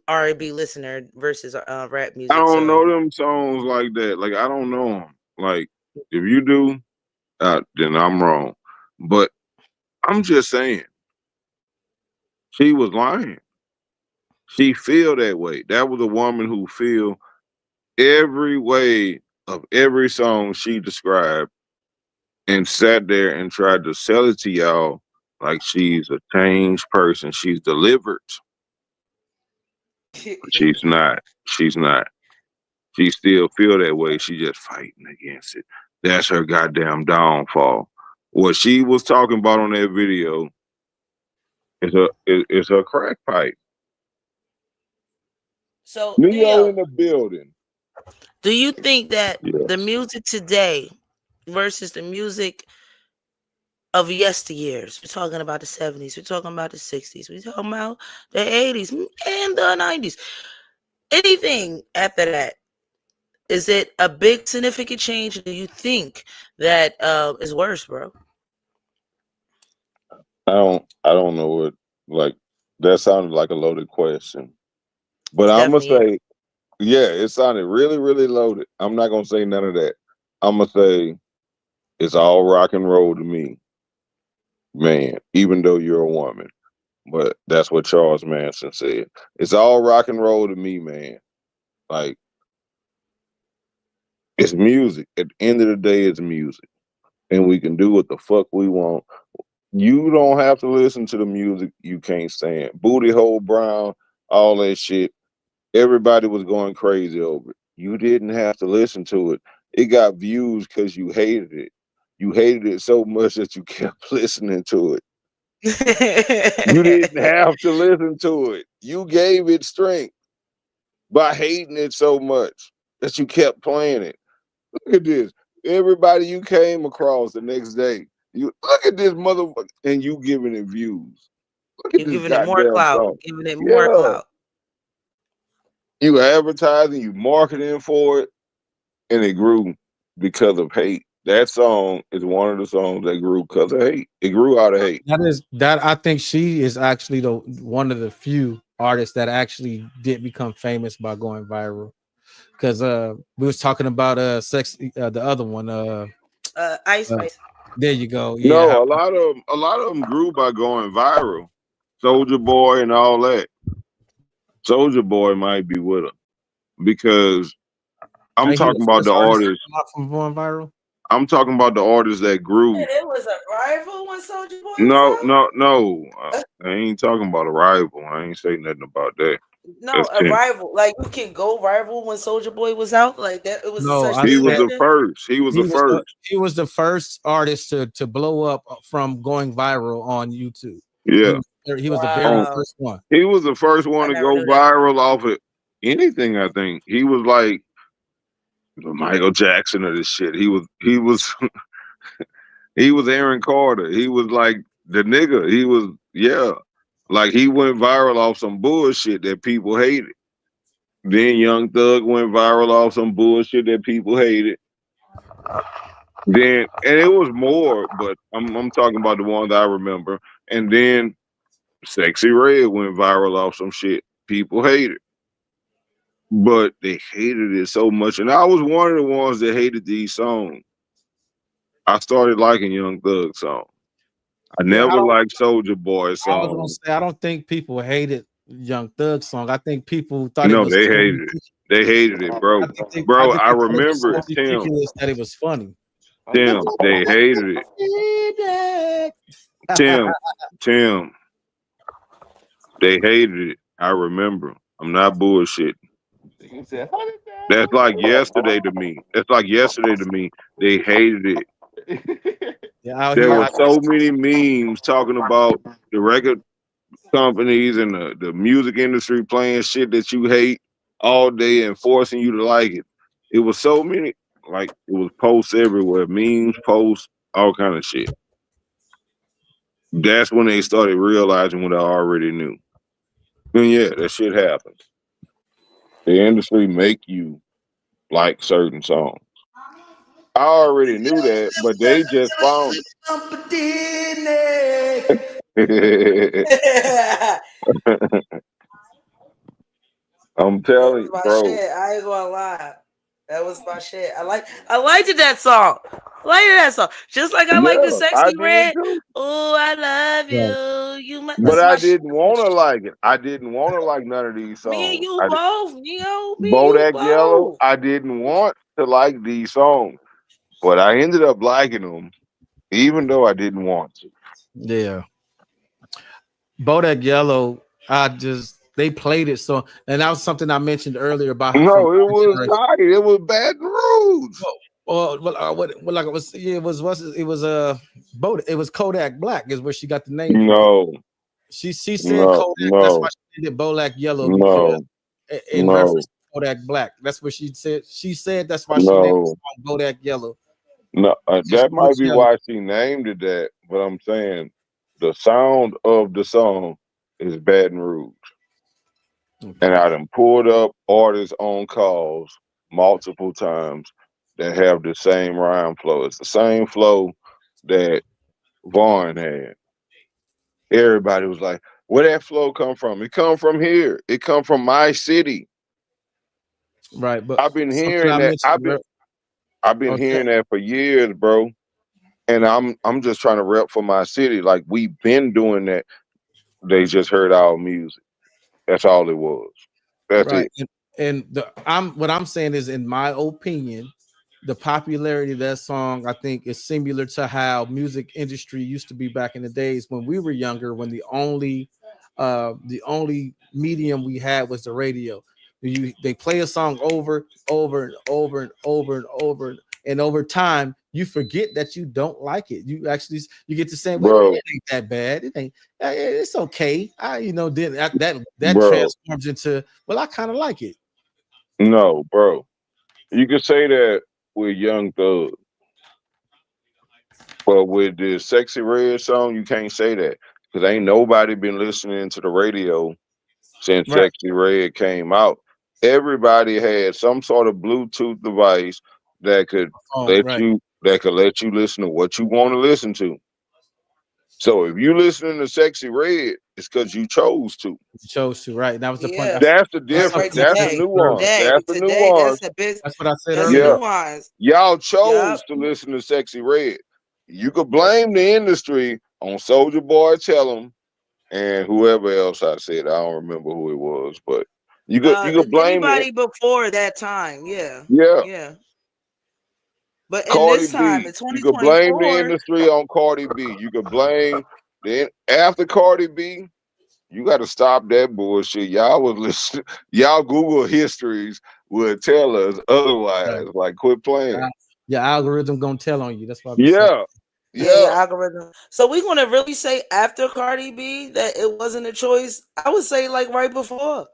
R&B listener versus rap I music. don't So know them songs like that. Like I don't know them. Like if you do, then I'm wrong. But I'm just saying, she was lying. She feel that way. That was a woman who feel every way of every song she described and sat there and tried to sell it to y'all like she's a changed person. She's delivered. She's not. She's not. She still feel that way. She just fighting against it. That's her goddamn downfall. What she was talking about on that video is her crack pipe. So Neo Neo, in the building. do you think that Yes. the music today versus the music of yesteryears, we're talking about the 70s, we're talking about the 60s, we're talking about the 80s and the 90s, anything after that, is it a big significant change? Do you think that is worse, bro? I don't know what, like, that sounded like a loaded question. But I'm gonna say, yeah, it sounded really, really loaded. I'm not gonna say none of that. I'm gonna say it's all rock and roll to me, man, even though you're a woman. But that's what Charles Manson said. It's all rock and roll to me, man. Like, it's music. At the end of the day, it's music. And we can do what the fuck we want. You don't have to listen to the music you can't stand. Booty Hole Brown, all that shit. Everybody was going crazy over it. You didn't have to listen to it. It got views because you hated it. You hated it so much that you kept listening to it. You didn't have to listen to it. You gave it strength by hating it so much that you kept playing it. Look at this. Everybody you came across the next day, you look at this motherfucker, and you giving it views. Look at You're this giving it more goddamn clout, song. giving it more Yeah. clout. You advertising, you marketing for it, and it grew because of hate. That song is one of the songs that grew because of hate. It grew out of hate. That I think she is actually the one of the few artists that actually did become famous by going viral. Because we was talking about the other one, Ice Spice. there you go. Yeah. No, a lot of them grew by going viral. Soulja Boy and all that. Soulja Boy might be with her because I'm Ain't he talking about first the artist to artists. come out from going viral. I'm talking about the artists that grew. It was a rival when Soulja Boy No, was no. I ain't talking about a rival. I ain't saying nothing about that. No, That's a Tim. rival. Like you can go rival when Soulja Boy was out. Like that. It was No, such I He thing was back the then. first. He was the first. He was the first artist to blow up from going viral on YouTube. Yeah. He was the very Wow. first one. He was the first one I to never go knew that. viral off of anything, I think. He was like the Michael Jackson of this shit. He was he was Aaron Carter. He was like the nigga. He was, yeah. Like he went viral off some bullshit that people hated. Then Young Thug went viral off some bullshit that people hated. Then, and it was more, but I'm talking about the ones I remember. And then Sexy Red went viral off some shit people hated. But they hated it so much. And I was one of the ones that hated these songs. I started liking Young Thug songs. I never liked Soulja Boy I was gonna songs. say I don't think people hated Young Thug song. I think people thought it No, was they so hated it. They hated it, bro. I think they Bro, thought I it was remember so it, Tim. ridiculous that it was funny. Tim, they hated it. Tim, they hated it. I remember. I'm not bullshitting. That's like yesterday to me. That's like yesterday to me. They hated it. Yeah, out There here, were so many memes talking about the record companies and the music industry playing shit that you hate all day and forcing you to like it. It was so many, like it was posts everywhere, memes, posts, all kind of shit. That's when they started realizing what I already knew. And yeah, that shit happens. The industry make you like certain songs. I already knew that, but they just found it. I'm That telling was you, my bro. shit. I ain't gonna lie. That was my shit. I liked that song. I liked that song. Just like I like the Yeah, I Sexy did Red. too. Oh, I love Right. you. You might But that's I my shit. didn't want to like it. I didn't want to like none of these Me and songs. you both, Neo. Me and you Bodak Yellow, both. I didn't want to like these songs, but I ended up liking them, even though I didn't want to. Yeah. Bodak Yellow, they played it so, and that was something I mentioned earlier about how from No, it was tight. It was Baton Rouge. like it was yeah, it was Bodak, it was Kodak Black is where she got the name from. No, She said Kodak, that's why she did Bodak Yellow because in reference to Kodak Black. That's what she said. She said that's why she named the song Bodak Yellow. No, She that might looks be yellow. why she named it that. But I'm saying the sound of the song is Baton Rouge. And I done pulled up artists on calls multiple times that have the same rhyme flow. It's the same flow that Vaughn had. Everybody was like, where that flow come from? It come from here. It come from my city. Right, but I've been something hearing I that. mentioned. I've been hearing that for years, bro. And I'm just trying to rep for my city. Like we've been doing that. They just heard our music. That's all it was. That's Right. it. And what I'm saying is, in my opinion, the popularity of that song, I think, is similar to how music industry used to be back in the days when we were younger, when the only medium we had was the radio. They play a song over and over, and over time you forget that you don't like it. You actually get to say, well, it ain't that bad. It ain't. It's okay. Then that Bro. transforms into, well, I kind of like it. No, bro. You could say that with Young Thug. But with the Sexy Red song, you can't say that. Because ain't nobody been listening to the radio since Right. Sexy Red came out. Everybody had some sort of Bluetooth device that could let you listen to what you want to listen to. So if you listening to Sexy Red, it's because you chose to. You chose to, right? That was the point. That's the difference. That's the nuance. That's the Today, nuance. that's the big. That's what I said That's earlier. the nuance. Y'all chose to listen to Sexy Red. You could blame the industry on Soulja Boy, Tell 'em, and whoever else I said. I don't remember who it was, but you could blame Anybody it. before that time, yeah. But in Cardi this time, B. in You could blame the 2024, industry on Cardi B. You could blame after Cardi B. You got to stop that bullshit. Y'all was listening. Y'all Google histories would tell us otherwise. Like, quit playing. Your algorithm gonna tell on you. That's what I'm Yeah. your algorithm. So we gonna really say after Cardi B that it wasn't a choice? I would say like right before.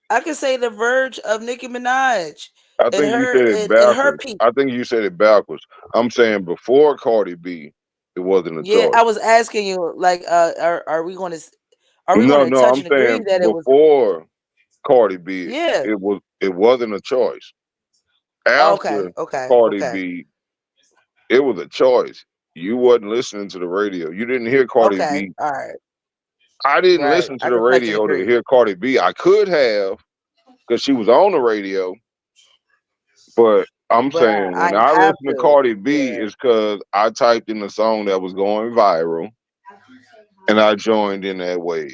I could say the verge of Nicki Minaj. I think you said it backwards. I think you said it backwards. I'm saying before Cardi B, it wasn't a Yeah, choice. I was asking you like, are we going to No, touch I'm and agree saying that it was? before Cardi B, Yeah. it wasn't a choice. After Cardi B, it was a choice. You wasn't listening to the radio. You didn't hear Cardi B. All right. I didn't Right. listen to I the can touch and radio to agree. hear Cardi B. I could have, because she was on the radio. But I'm But saying I when ain't I have listen to to. Cardi B, it's because I typed in the song that was going viral, and I joined in that wave,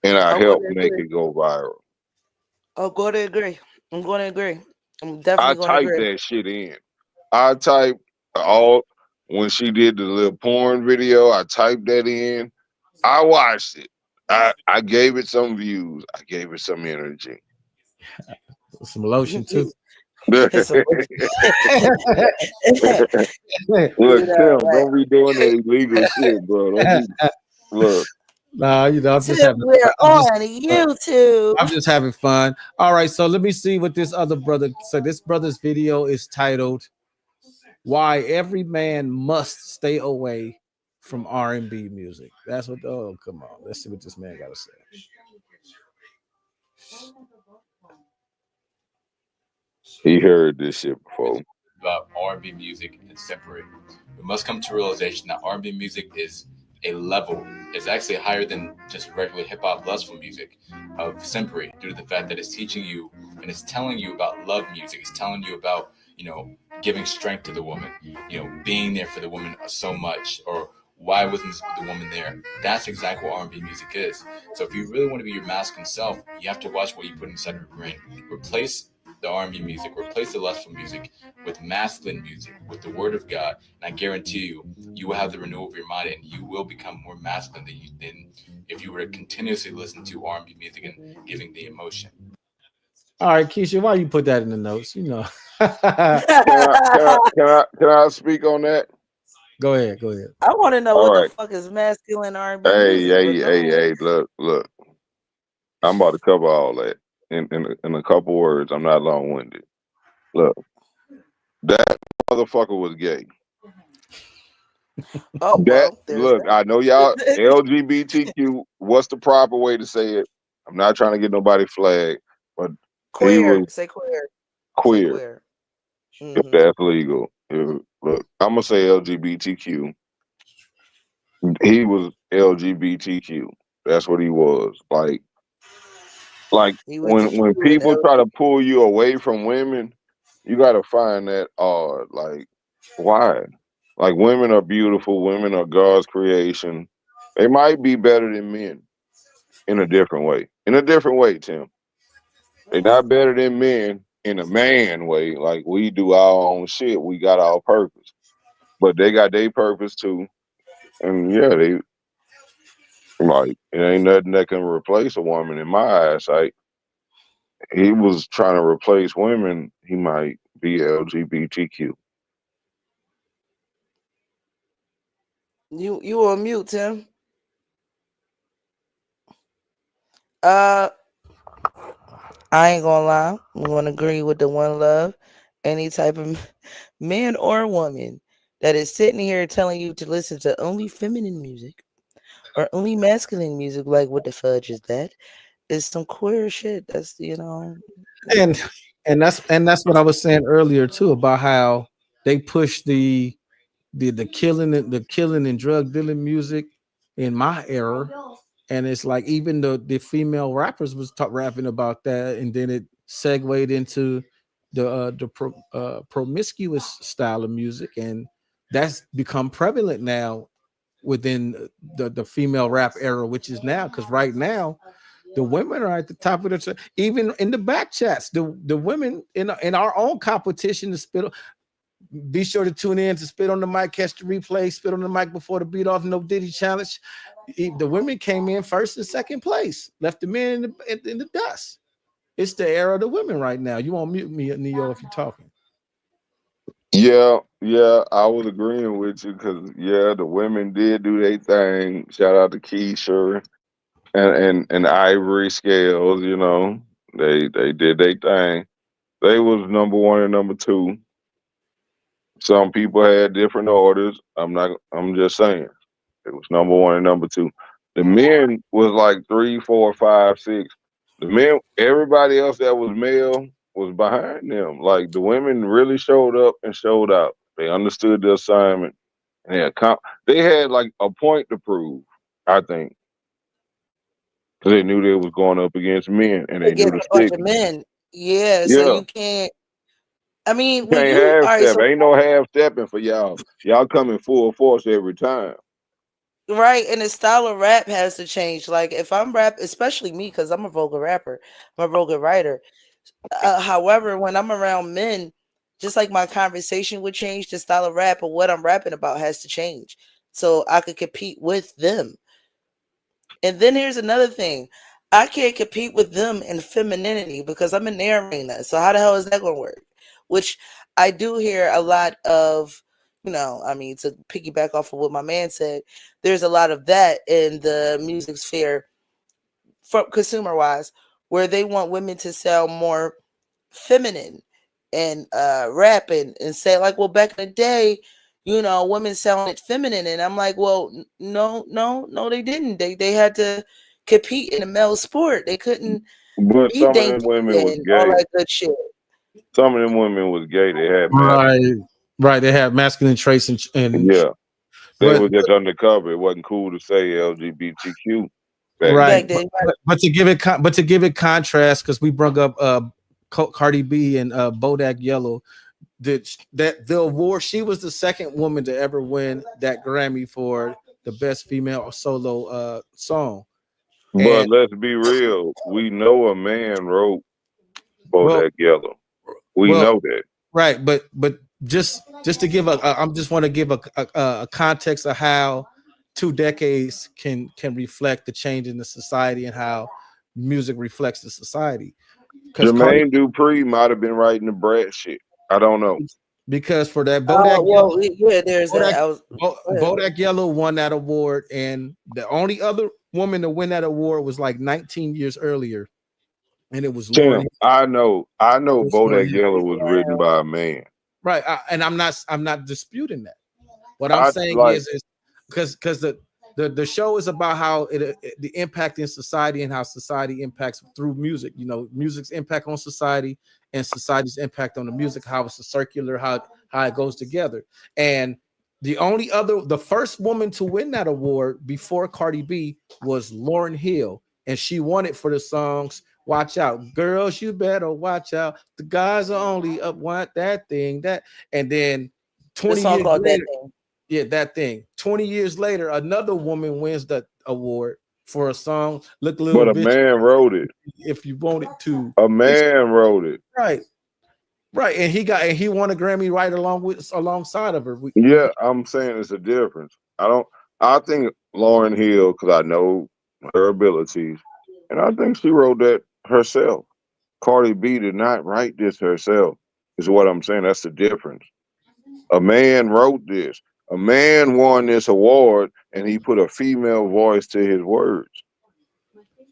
and I I'm helped going to make agree. it go viral. I'm going to agree. I'm going to agree. I'm I definitely going to typed agree. that shit in. I typed when she did the little porn video. I typed that in. I watched it. I gave it some views. I gave it some energy. Some lotion too. It's a- Look, You know, Tim, like, don't be doing that illegal shit, bro. Don't be, look. Nah, I'm just Tim, having we're fun. on YouTube. I'm just having fun. All right, so let me see what this other brother. So this brother's video is titled "Why Every Man Must Stay Away from R&B Music." That's what. Oh, come on. Let's see what this man got to say. He heard this shit before. About R&B music and separate. We must come to realization that R&B music is a level. It's actually higher than just regular hip hop lustful music of separate, due to the fact that it's teaching you and it's telling you about love music. It's telling you about, giving strength to the woman, being there for the woman so much, or why wasn't the woman there? That's exactly what R&B music is. So if you really want to be your masculine self, you have to watch what you put inside your brain. Replace the R&B music, replace the lustful music with masculine music, with the word of God, and I guarantee you, you will have the renewal of your mind, and you will become more masculine than if you were to continuously listen to R&B music and giving the emotion. All right, Keisha, why you put that in the notes? Can I speak on that? Go ahead. I want to know All what right. the fuck is masculine R&B Hey, music. hey, look. I'm about to cover all that in a couple words. I'm not long-winded. Look, that motherfucker was gay. Oh, well, look, I know y'all LGBTQ. What's the proper way to say it? I'm not trying to get nobody flagged, but queer. he was Say queer. queer. Say queer. If that's legal. Look, I'm gonna say LGBTQ. He was LGBTQ. That's what he was. Like when people try to pull you away from women, you gotta find that odd. Like, why? Like, women are beautiful. Women are God's creation. They might be better than men in a different way. In a different way, Tim. They're not better than men in a man way. Like, we do our own shit. We got our purpose. But they got their purpose too. And yeah, it ain't nothing that can replace a woman in my eyesight. He was trying to replace women. He might be LGBTQ. You on mute, Tim? I ain't gonna lie. I'm gonna agree with the one love. Any type of man or woman that is sitting here telling you to listen to only feminine music or only masculine music, like what the fudge is that? Is some queer shit. That's And that's what I was saying earlier too, about how they push the killing and drug dealing music in my era, and it's like even the female rappers was rapping about that, and then it segued into the promiscuous style of music, and that's become prevalent now within the female rap era, which is now, because right now the women are at the top of the even in the back chats. The women in our own competition to spit. Be sure to tune in to Spit on the Mic, catch the replay, Spit on the Mic before the beat off, No Diddy challenge. The women came in first and second place, left the men in the dust. It's the era of the women right now. You won't mute me, Neo, if you're talking. Yeah, I was agreeing with you because the women did do their thing. Shout out to Keisha and Ivory Scales. They did their thing. They was number one and number two. Some people had different orders. I'm just saying. It was number one and number two. The men was like 3, 4, 5, 6. The men, everybody else that was male was behind them. Like, the women really showed up and showed out. They understood the assignment, and they had like a point to prove, I think, because they knew they was going up against men, and they knew against the a bunch stick. of men. Yeah, so Yeah. you can't. I mean, You when can't you all half right, step. so Ain't no half stepping for y'all. Y'all coming full force every time. right, and the style of rap has to change. Like if I'm rap, especially me, because I'm a vulgar rapper, I'm a vulgar writer. However, when I'm around men, just like my conversation would change, the style of rap or what I'm rapping about has to change, so I could compete with them. And then here's another thing. I can't compete with them in femininity because I'm in their arena. So how the hell is that going to work? which I do hear a lot of. I mean, to piggyback off of what my man said, there's a lot of that in the music sphere, from consumer wise, where they want women to sound more feminine and rapping and say like, well, back in the day, women sounded feminine, and I'm like, well, no, they didn't. They had to compete in a male sport. They couldn't But be some of them dainty women was and all gay. that good shit. Some of them women was gay. They had Right. They have masculine traits and yeah. They but- were just undercover. It wasn't cool to say LGBTQ. back right. then. But to give it contrast, because we brought up Cardi B and Bodak Yellow, the award, she was the second woman to ever win that Grammy for the best female solo song. But let's be real. We know a man wrote Bodak Yellow. We know that. Right, but just to give I just want to give a context of how 2 decades can reflect the change in the society and how music reflects the society. Jermaine Dupri might have been writing the Brad shit. I don't know. Because for that Bodak Yellow, there's that. Bodak Yellow won that award, and the only other woman to win that award was like 19 years earlier, and it was Lauren. I know Bodak Yellow was written by a man. Right, and I'm not disputing that. What I'm saying is because the show is about how the impact in society and how society impacts through music. Music's impact on society and society's impact on the music, how it's a circular, how it goes together. And the first woman to win that award before Cardi B was Lauryn Hill, and she won it for the songs "Watch Out, Girls, You Better Watch Out, The Guys Are Only Up, Want That Thing, That," and then 20 years later, That Thing. 20 years later, another woman wins that award for a song "Look a Little But a Bitch." man wrote it. If you want it to, a man wrote it. Right, and he won a Grammy right alongside of her. I'm saying it's a difference. I think Lauryn Hill, because I know her abilities, and I think she wrote that herself. Cardi B did not write this herself, is what I'm saying. That's the difference. A man wrote this. A man won this award, and he put a female voice to his words.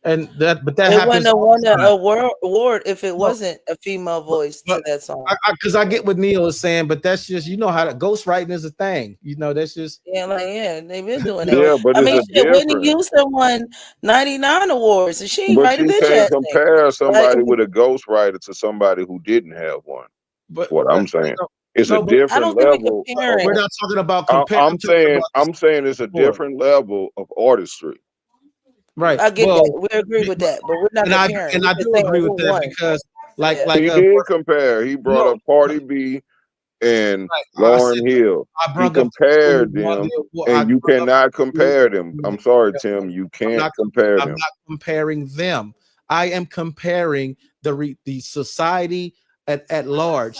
And that It happens. wouldn't have won an award if it wasn't a female voice to that song. Because I get what Neil is saying, but that's just how that ghostwriting is a thing. That's just they've been doing that. Yeah, but it's Whitney Houston won 99 awards, and she ain't But write a you bitch can't ass compare somebody Like- with a ghostwriter to somebody who didn't have one. But what I'm saying. It's no, a but I different don't think we're level. comparing. We're not talking about comparing. I'm saying it's a different level of artistry. Right. I get that. We agree with that, but we're not comparing. And I We're do saying agree who with that won. because He did compare. He brought up Cardi B and Lauryn Hill. He compared them, and you cannot compare them. I'm sorry, Tim. You can't compare I'm them. not comparing them. I am comparing the society at large.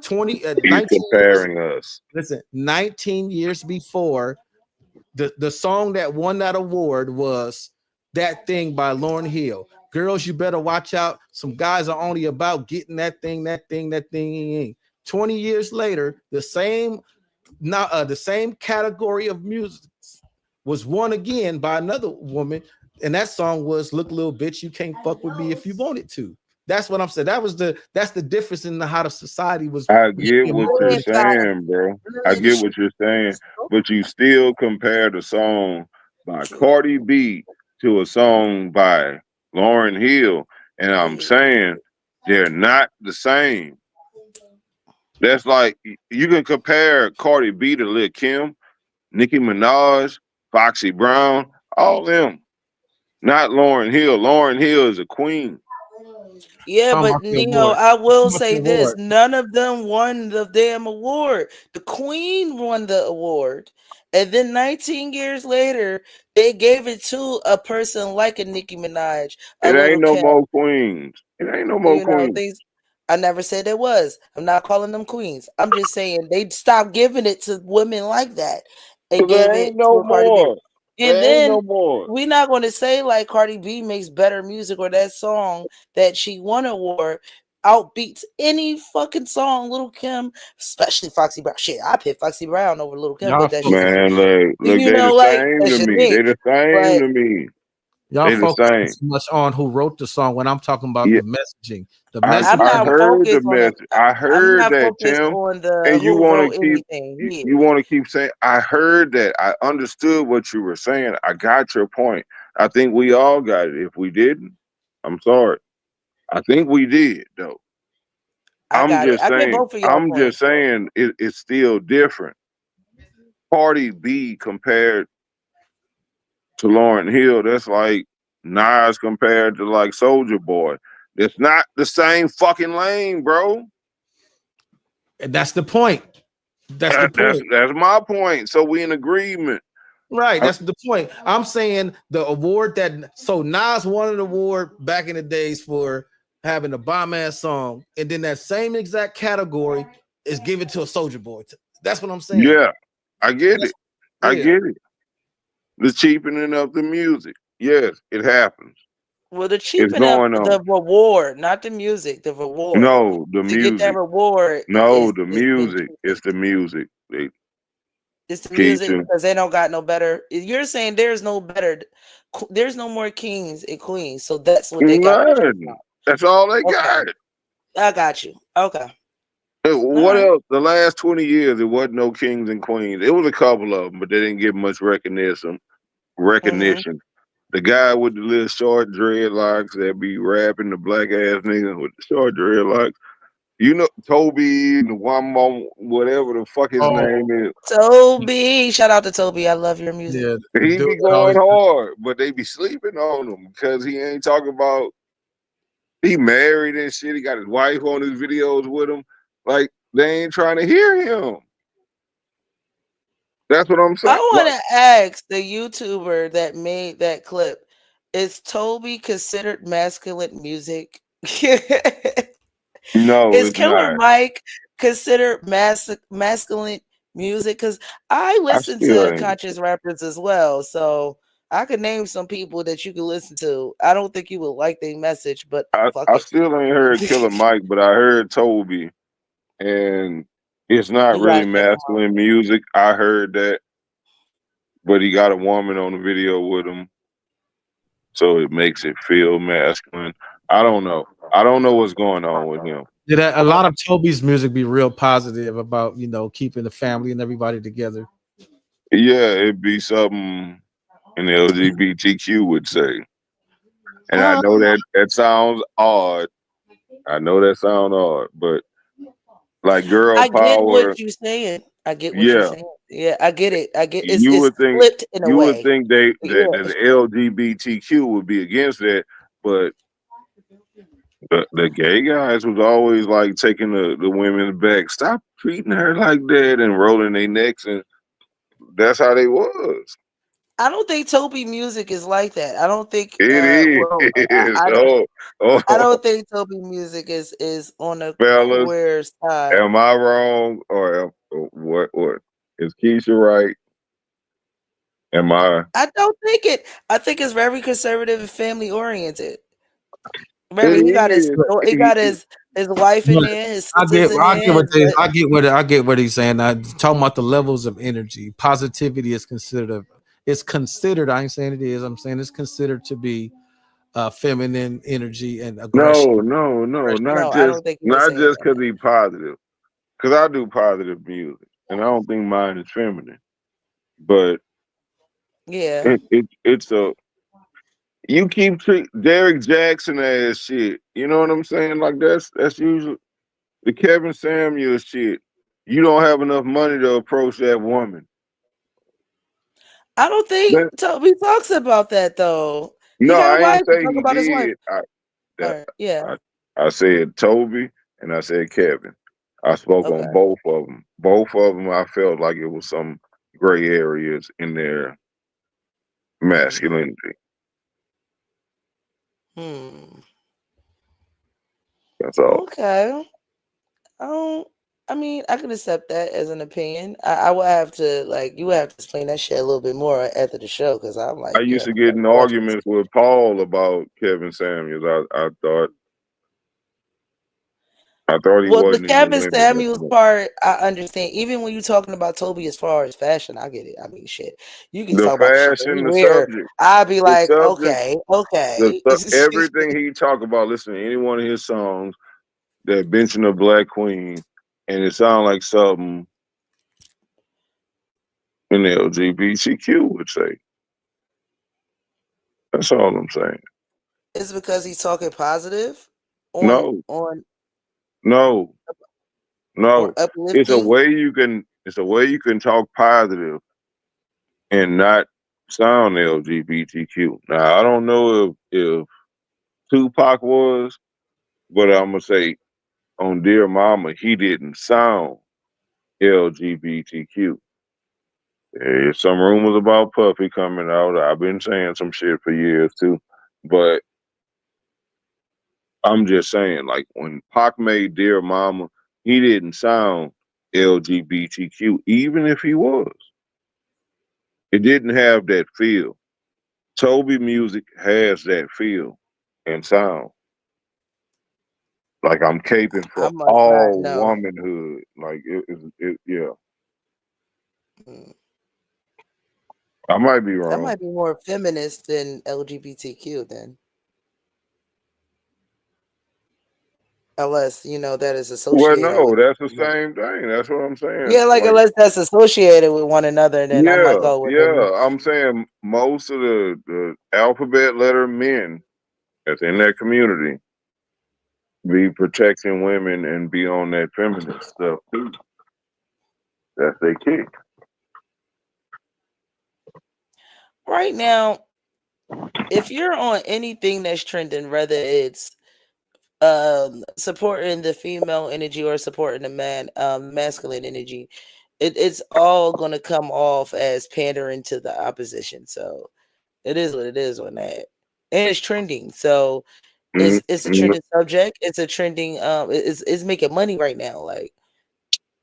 19 comparing us. Listen, 19 years before, the song that won that award was "That Thing" by Lauryn Hill. Girls, you better watch out. Some guys are only about getting that thing. 20 years later, the same category of music was won again by another woman, and that song was "Look, Little Bitch, You Can't Fuck With Me If You Wanted To." That's what I'm saying. That's the difference in how the society was. I get what you're saying, bro. I get what you're saying, but you still compare the song by Cardi B to a song by Lauryn Hill, and I'm saying they're not the same. That's like you can compare Cardi B to Lil Kim, Nicki Minaj, Foxy Brown, all them. Not Lauryn Hill. Lauryn Hill is a queen. Yeah, Talking but about the Neo, award. I will Talking about say the this: award. none of them won the damn award. The Queen won the award, and then 19 years later, they gave it to a person like a Nicki Minaj. It Little ain't no Kim. more queens. It ain't no more queens. Things. I never said there was. I'm not calling them queens. I'm just saying they stopped giving it to women like that and gave There it ain't no to Cardi B. more. And There then ain't no more. we're not going to say like Cardi B makes better music or that song that she won an award. outbeats any fucking song. Little Kim, especially Foxy Brown. Shit, I pick Foxy Brown over Little Kim, Y'all but that's just Man, look, you they the know, like same that's to just me. me. They the same But to me. Y'all They the focus same. too much on who wrote the song when I'm talking about Yeah, the messaging. The I message. I'm not heard the focused on the. message. I I'm heard not that, focused Tim. on the And you who want wrote to keep anything here. you want to keep saying, I heard that. I understood what you were saying. I got your point. I think we all got it. If we didn't, I'm sorry. I think we did though. I got it. I get both of y'all I'm points. just saying it's still different. Cardi B compared to Lauryn Hill, that's like Nas compared to like Soldier Boy. That's not the same fucking lane, bro. And that's the point. That's the point. That's my point. So we in agreement. Right, that's the point. I'm saying the award that so Nas won an award back in the days for having a bomb ass song, and then that same exact category is given to a Soldier Boy. That's what I'm saying. Yeah, I get it. I yeah. get it. The cheapening of the music. Yes, it happens. Well, the It's cheaping up going the on. reward, not the music, the reward. No, the To get that music. reward No, is the been music. It's the music. They it's the keep music to. because they don't got no better. You're saying there's no better, there's no more kings and queens, so that's what they got. None. That's all they Okay, got. I got you. Okay, What right. else? The last 20 years, there wasn't no kings and queens. It was a couple of them, but they didn't get much recognition. The guy with the little short dreadlocks that be rapping, the black ass nigga with the short dreadlocks. You know, Toby, the one more, whatever the fuck his name is. Toby, shout out to Toby. I love your music. Yeah, He be going hard, but they be sleeping on him because he ain't talking about he married and shit. He got his wife on his videos with him. Like they ain't trying to hear him. That's what I'm saying. I want to ask the YouTuber that made that clip: is Toby considered masculine music? No, Is it's Killer not. Mike considered masculine music? Because I listen still to ain't. conscious rappers as well, so I could name some people that you could listen to. I don't think you would like their message, but fuck I it. still ain't heard Killer Mike, but I heard Toby, and it's not You really gotta check 'em out. masculine music. I heard that, but he got a woman on the video with him, so it makes it feel masculine. I don't know. I don't know what's going on with him. Yeah, a lot of Toby's music be real positive about keeping the family and everybody together. Yeah, it'd be something an LGBTQ would say. And I know that sounds odd. I know that sounds odd, but like girl I get power, what you're saying. I get what you're yeah. saying. Yeah, I get it. I get it's You would think flipped in a way. that Yeah. the LGBTQ would be against that, but the gay guys was always like taking the women back. Stop treating her like that and rolling their necks, and that's how they was. I don't think Toby music is like that. I don't think It is. well, It is. I don't think Toby music is on the Fellas, queer side. am I wrong or what? Is Keisha right? Am I? I don't think it. I think it's very conservative and family oriented. Remember, he got his wife in there, his sisters in there. I get what he's saying. Talking about the levels of energy. Positivity is considered. It's considered. I ain't saying it is. I'm saying it's considered to be feminine energy and aggression. No, not I don't think he was saying just because he's positive. Because I do positive music, and I don't think mine is feminine. But yeah, it's a you keep treat Derek Jackson ass shit. You know what I'm saying? Like that's usually the Kevin Samuels shit. You don't have enough money to approach that woman. I don't think Toby talks about that though. No, he got a I wife. ain't say Talk he about his wife. did. Yeah. I said Toby and I said Kevin. I spoke on both of them. Both of them, I felt like it was some gray areas in their masculinity. That's all. Okay. I mean, I can accept that as an opinion. I would have to you would have to explain that shit a little bit more after the show because I'm like, I used to get in arguments with Paul about Kevin Samuels. I thought I thought he Well, the wasn't into Kevin women. Samuels part, I understand. Even when you're talking about Toby as far as fashion, I get it. I mean, shit, you can The talk about the shit that fashion, he the wear. subject, I'd be the like, subject, okay, okay. everything he talk about. Listen to any one of his songs that mention a black queen, and it sounds like something an LGBTQ would say. That's all I'm saying. It's because he's talking positive No, on no, no. It's a uplifting. way you can. It's a way you can talk positive and not sound LGBTQ. Now I don't know if Tupac was, but I'm gonna say on Dear Mama he didn't sound LGBTQ. There's some rumors about Puffy coming out. I've been saying some shit for years too, but I'm just saying, like when Pac made Dear Mama, he didn't sound LGBTQ, even if he was. It didn't have that feel. Toby music has that feel and sound. Like I'm caping I for must not all know. womanhood. Like yeah. I might be That wrong. might be more feminist than LGBTQ then. Unless, that is Well, associated no, with that's the same thing. That's what I'm saying. yeah, like Like, unless that's associated with one another, then I might yeah, go with it. yeah. I'm saying most of the alphabet letter men that's in that community be protecting women and be on that feminist stuff too. That's their kick. Right now, if you're on anything that's trending, whether it's supporting the female energy or supporting the masculine energy, it's all gonna come off as pandering to the opposition. So it is what it is on that. And it's trending. So it's a trending subject. It's a trending it's making money right now. Like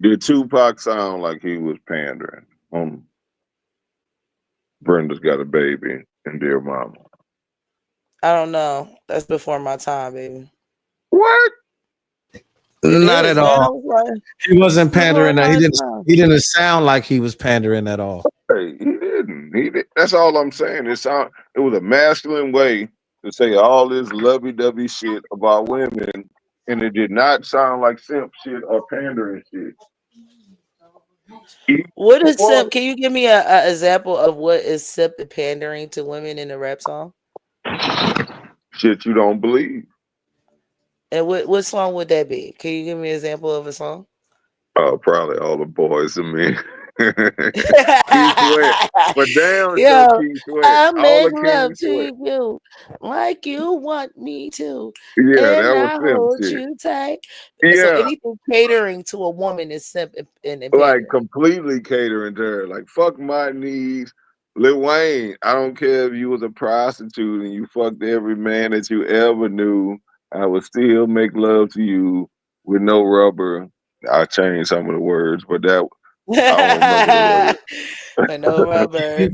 Did Tupac sound like he was pandering? Brenda's Got a Baby and Dear Mama. I don't know. That's before my time, baby. What? Not is, at man. I all. was like, He wasn't before pandering. my He time. didn't sound like he was pandering at all. Hey, he didn't. He did. That's all I'm saying. It was a masculine way to say all this lovey-dovey shit about women, and it did not sound like simp shit or pandering shit. What is simp? Can you give me a example of what is simp and pandering to women in a rap song? Shit you don't believe. And what song would that be? Can you give me an example of a song? Probably All the Boys and Men. Keith Sweat. But damn Yo, sure Keith Sweat. I All make of love Keith to Sweat. you like you want me to. Yeah, And that was I simp hold shit. you tight. So Yeah. anything catering to a woman is simp and Like pandering. completely catering to her. Like fuck my needs. Lil Wayne, I don't care if you was a prostitute and you fucked every man that you ever knew, I would still make love to you with no rubber. I changed some of the words, but that I don't remember the words. With no rubber. it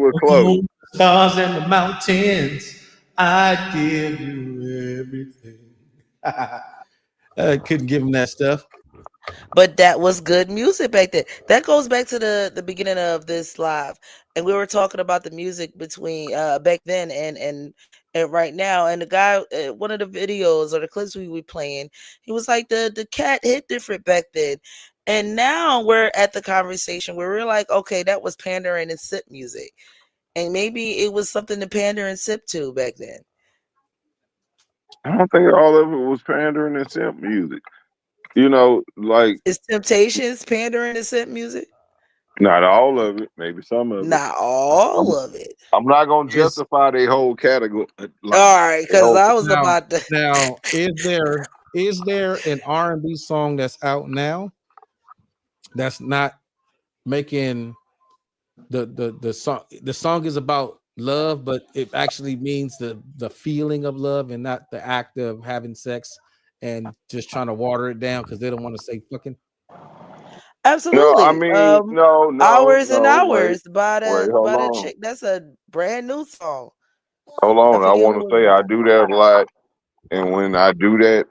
was close. Stars and the mountains, I give you everything. I couldn't give him that stuff. But that was good music back then. That goes back to the beginning of this live, and we were talking about the music between back then and right now. And the guy, one of the videos or the clips we were playing, he was like the cat hit different back then, and now we're at the conversation where we're like, okay, that was pandering and sip music, and maybe it was something to pander and sip to back then. I don't think all of it was pandering and simp music. You know, like Is Temptations pandering and sip music? not all of it, maybe some of it. Not all of it. I'm not gonna justify their whole category. All right, because I was about to. Now, is there an R&B song that's out now that's not making the song? The song is about love, but it actually means the feeling of love and not the act of having sex and just trying to water it down because they don't want to say fucking. Absolutely. No, I mean, no, Hours and no, Hours by hold the on. chick. That's a brand new song. Hold on, I forget want to who say it I is. do that a lot, and when I do that,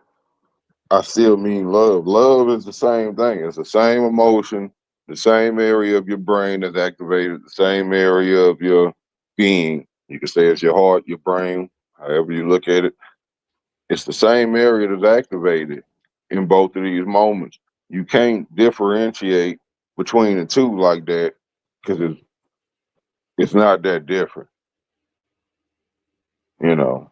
I still mean love. Love is the same thing. It's the same emotion, the same area of your brain that's activated, the same area of your being. You can say it's your heart, your brain, however you look at it. It's the same area that's activated in both of these moments. You can't differentiate between the two like that because it's not that different. You know,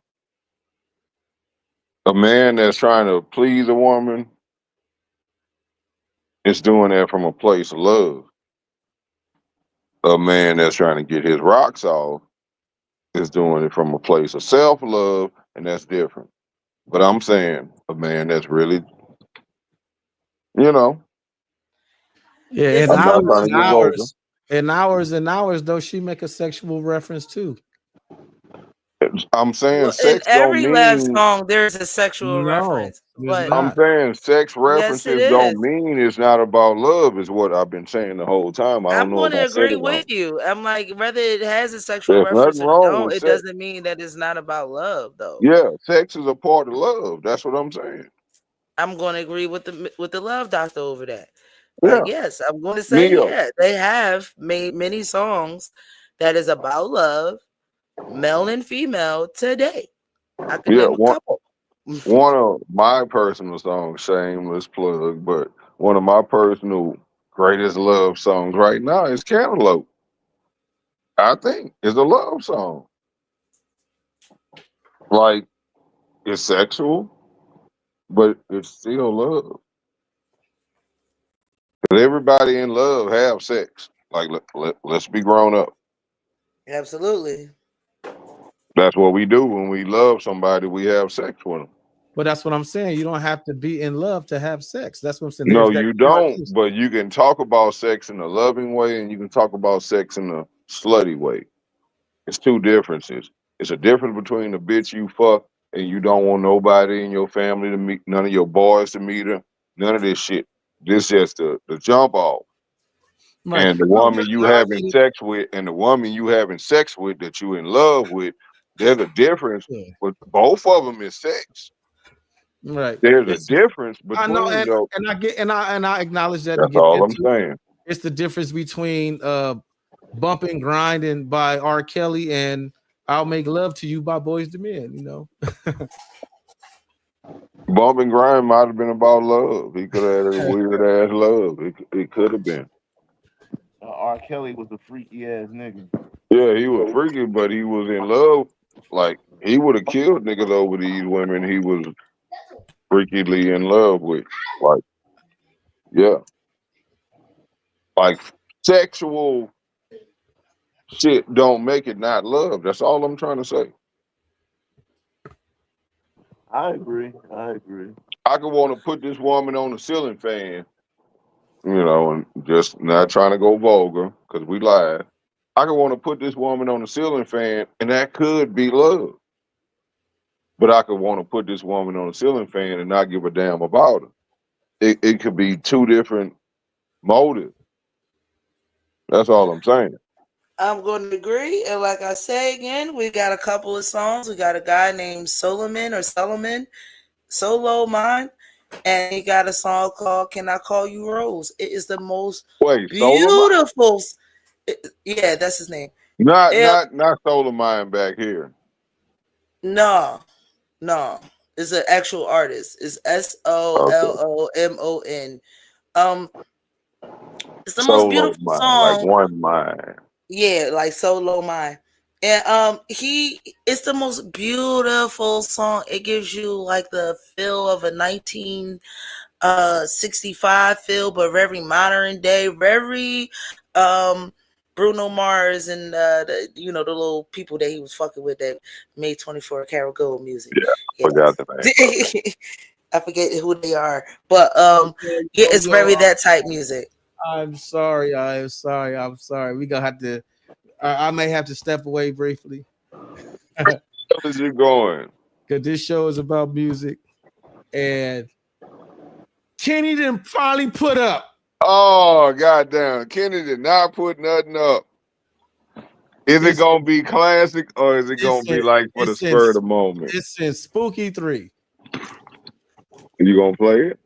a man that's trying to please a woman is doing that from a place of love. A man that's trying to get his rocks off is doing it from a place of self-love, and that's different. But I'm saying a man that's really, you know, Yeah, This I'm is not the trying most to get vulgar. in hours, though, she make a sexual reference too. I'm saying well, in sex don't every love mean. song there's a sexual No, reference, there's but I'm not. saying sex yes, it references don't is. mean it's not about love. Is what I've been saying the whole time. I don't I'm know going if I to said agree it wrong. with you. I'm like, whether it has a sexual There's reference nothing or wrong don't, with it sex. doesn't mean that it's not about love, though. Yeah, sex is a part of love. That's what I'm saying. I'm going to agree with the love doctor over that. Yeah, Yes, I'm going to say Neo. yeah. They have made many songs that is about love, male and female today. I can Yeah, name a couple. one of my personal songs, shameless plug, but one of my personal greatest love songs right now is Cantaloupe. I think it's a love song. Like it's sexual, but it's still love. 'Cause everybody in love have sex. Like let's be grown up. Absolutely. That's what we do when we love somebody. We have sex with them. But that's what I'm saying. You don't have to be in love to have sex. That's what I'm saying. No, There's that you don't. cartoon. But you can talk about sex in a loving way, and you can talk about sex in a slutty way. It's two differences. It's a difference between the bitch you fuck and you don't want nobody in your family to meet, none of your boys to meet her, none of this shit. This just the jump off. Right. And the No, woman you having sex with, and the woman you having sex with that you in love with, there's a difference. Yeah. But both of them is sex. Right. There's a It's difference I know, between those. and I get and I acknowledge that and That's get all that I'm too. saying. It's the difference between bumping grinding by R. Kelly and I'll Make Love to You by Boys II Men, you know. Bump and grind might have been about love. He could have had a weird ass love. It could have been. R. Kelly was a freaky ass nigga. Yeah, he was freaky, but he was in love. Like he would have killed niggas over these women he was freakily in love with. Like, yeah. Like sexual shit don't make it not love. That's all I'm trying to say. I agree. I could want to put this woman on a ceiling fan, you know, and just not trying to go vulgar because we live. I could want to put this woman on a ceiling fan, and that could be love. But I could want to put this woman on a ceiling fan and not give a damn about her. It could be two different motives. That's all I'm saying. I'm going to agree. And like I say again, we got a couple of songs. We got a guy named Solomon, Solo Mine, and he got a song called Can I Call You Rose? It is the most beautiful. Yeah, that's his name. Not Solar Mind back here. No. It's an actual artist. It's SOLOMON. It's the most beautiful Mind, song. like one mind. Yeah, like Solo Mine. And it's the most beautiful song. It gives you like the feel of a 1965 feel, but very modern day, very Bruno Mars and the little people that he was fucking with that made 24 Karat Gold music. Yeah, I forgot the name. I forget who they are, but yeah, it's very that type music. I'm sorry. We gonna have to. I may have to step away briefly. Where is you going? Because this show is about music, and Kenny didn't finally put up. Oh goddamn! Kenny did not put nothing up. Is it gonna be classic or is it gonna be like for the spur of the moment? It's in Spooky 3. You gonna play it?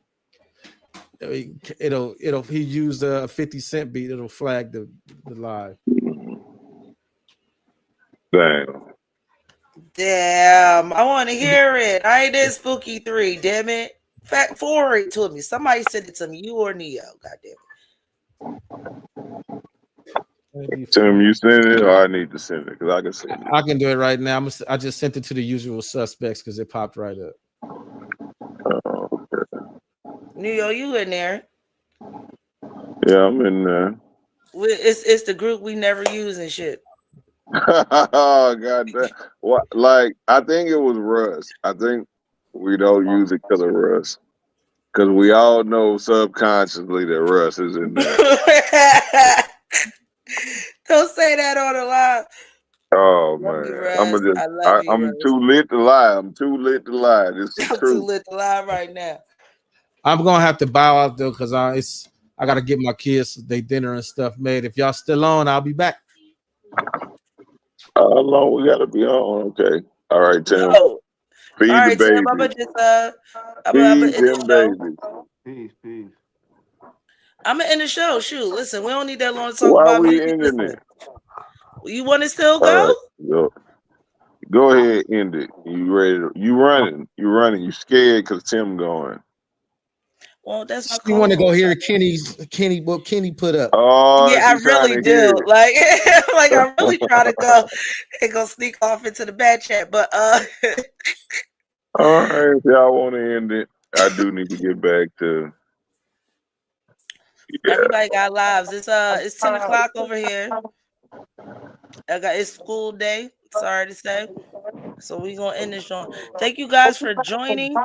It'll if he used a 50 Cent beat, it'll flag the live. Damn. Damn, I want to hear it. I ain't in Spooky 3, damn it. Forward it to me. Somebody send it to me, you or Neo. God damn it. Tim, you send it, or I need to send it because I can send it. I can do it right now. I just sent it to the usual suspects because it popped right up. Neo, you in there? Yeah, I'm in there. It's the group we never use and shit. Oh god damn. What, like, I think it was Russ. I think we don't use it because of Russ. Because we all know subconsciously that Russ is in there. Don't say that on the live. Oh man. I'm too lit to lie. I'm too lit to lie. This is I'm true. too lit to lie right now. I'm gonna have to bow out though because I gotta get my kids their dinner and stuff made. If y'all still on, I'll be back. How long we gotta be on? Okay. All right, Tim. Oh. Feed All right, the baby. Tim, I'm gonna just Feed them babies. Peace, peace. I'm gonna end the show. Shoot, listen, we don't need that long to talk Why about we music. ending Listen. it? You want to still All go? right, go ahead, end it. You ready? You running? You running? You scared because Tim going? Well, that's my You want to go co-host. hear what Kenny put up? Oh, Yeah, I she trying really to do. hear it. Like, like I'm really trying to go and go sneak off into the bad chat. But All right, if y'all want to end it, I do need to get back to. Yeah. everybody got lives. It's 10 o'clock over here. It's school day. Sorry to say. So we gonna end this joint. Thank you guys for joining.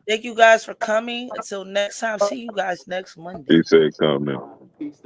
Thank you guys for coming. Until next time. See you guys next Monday. He said, "Come now." Peace,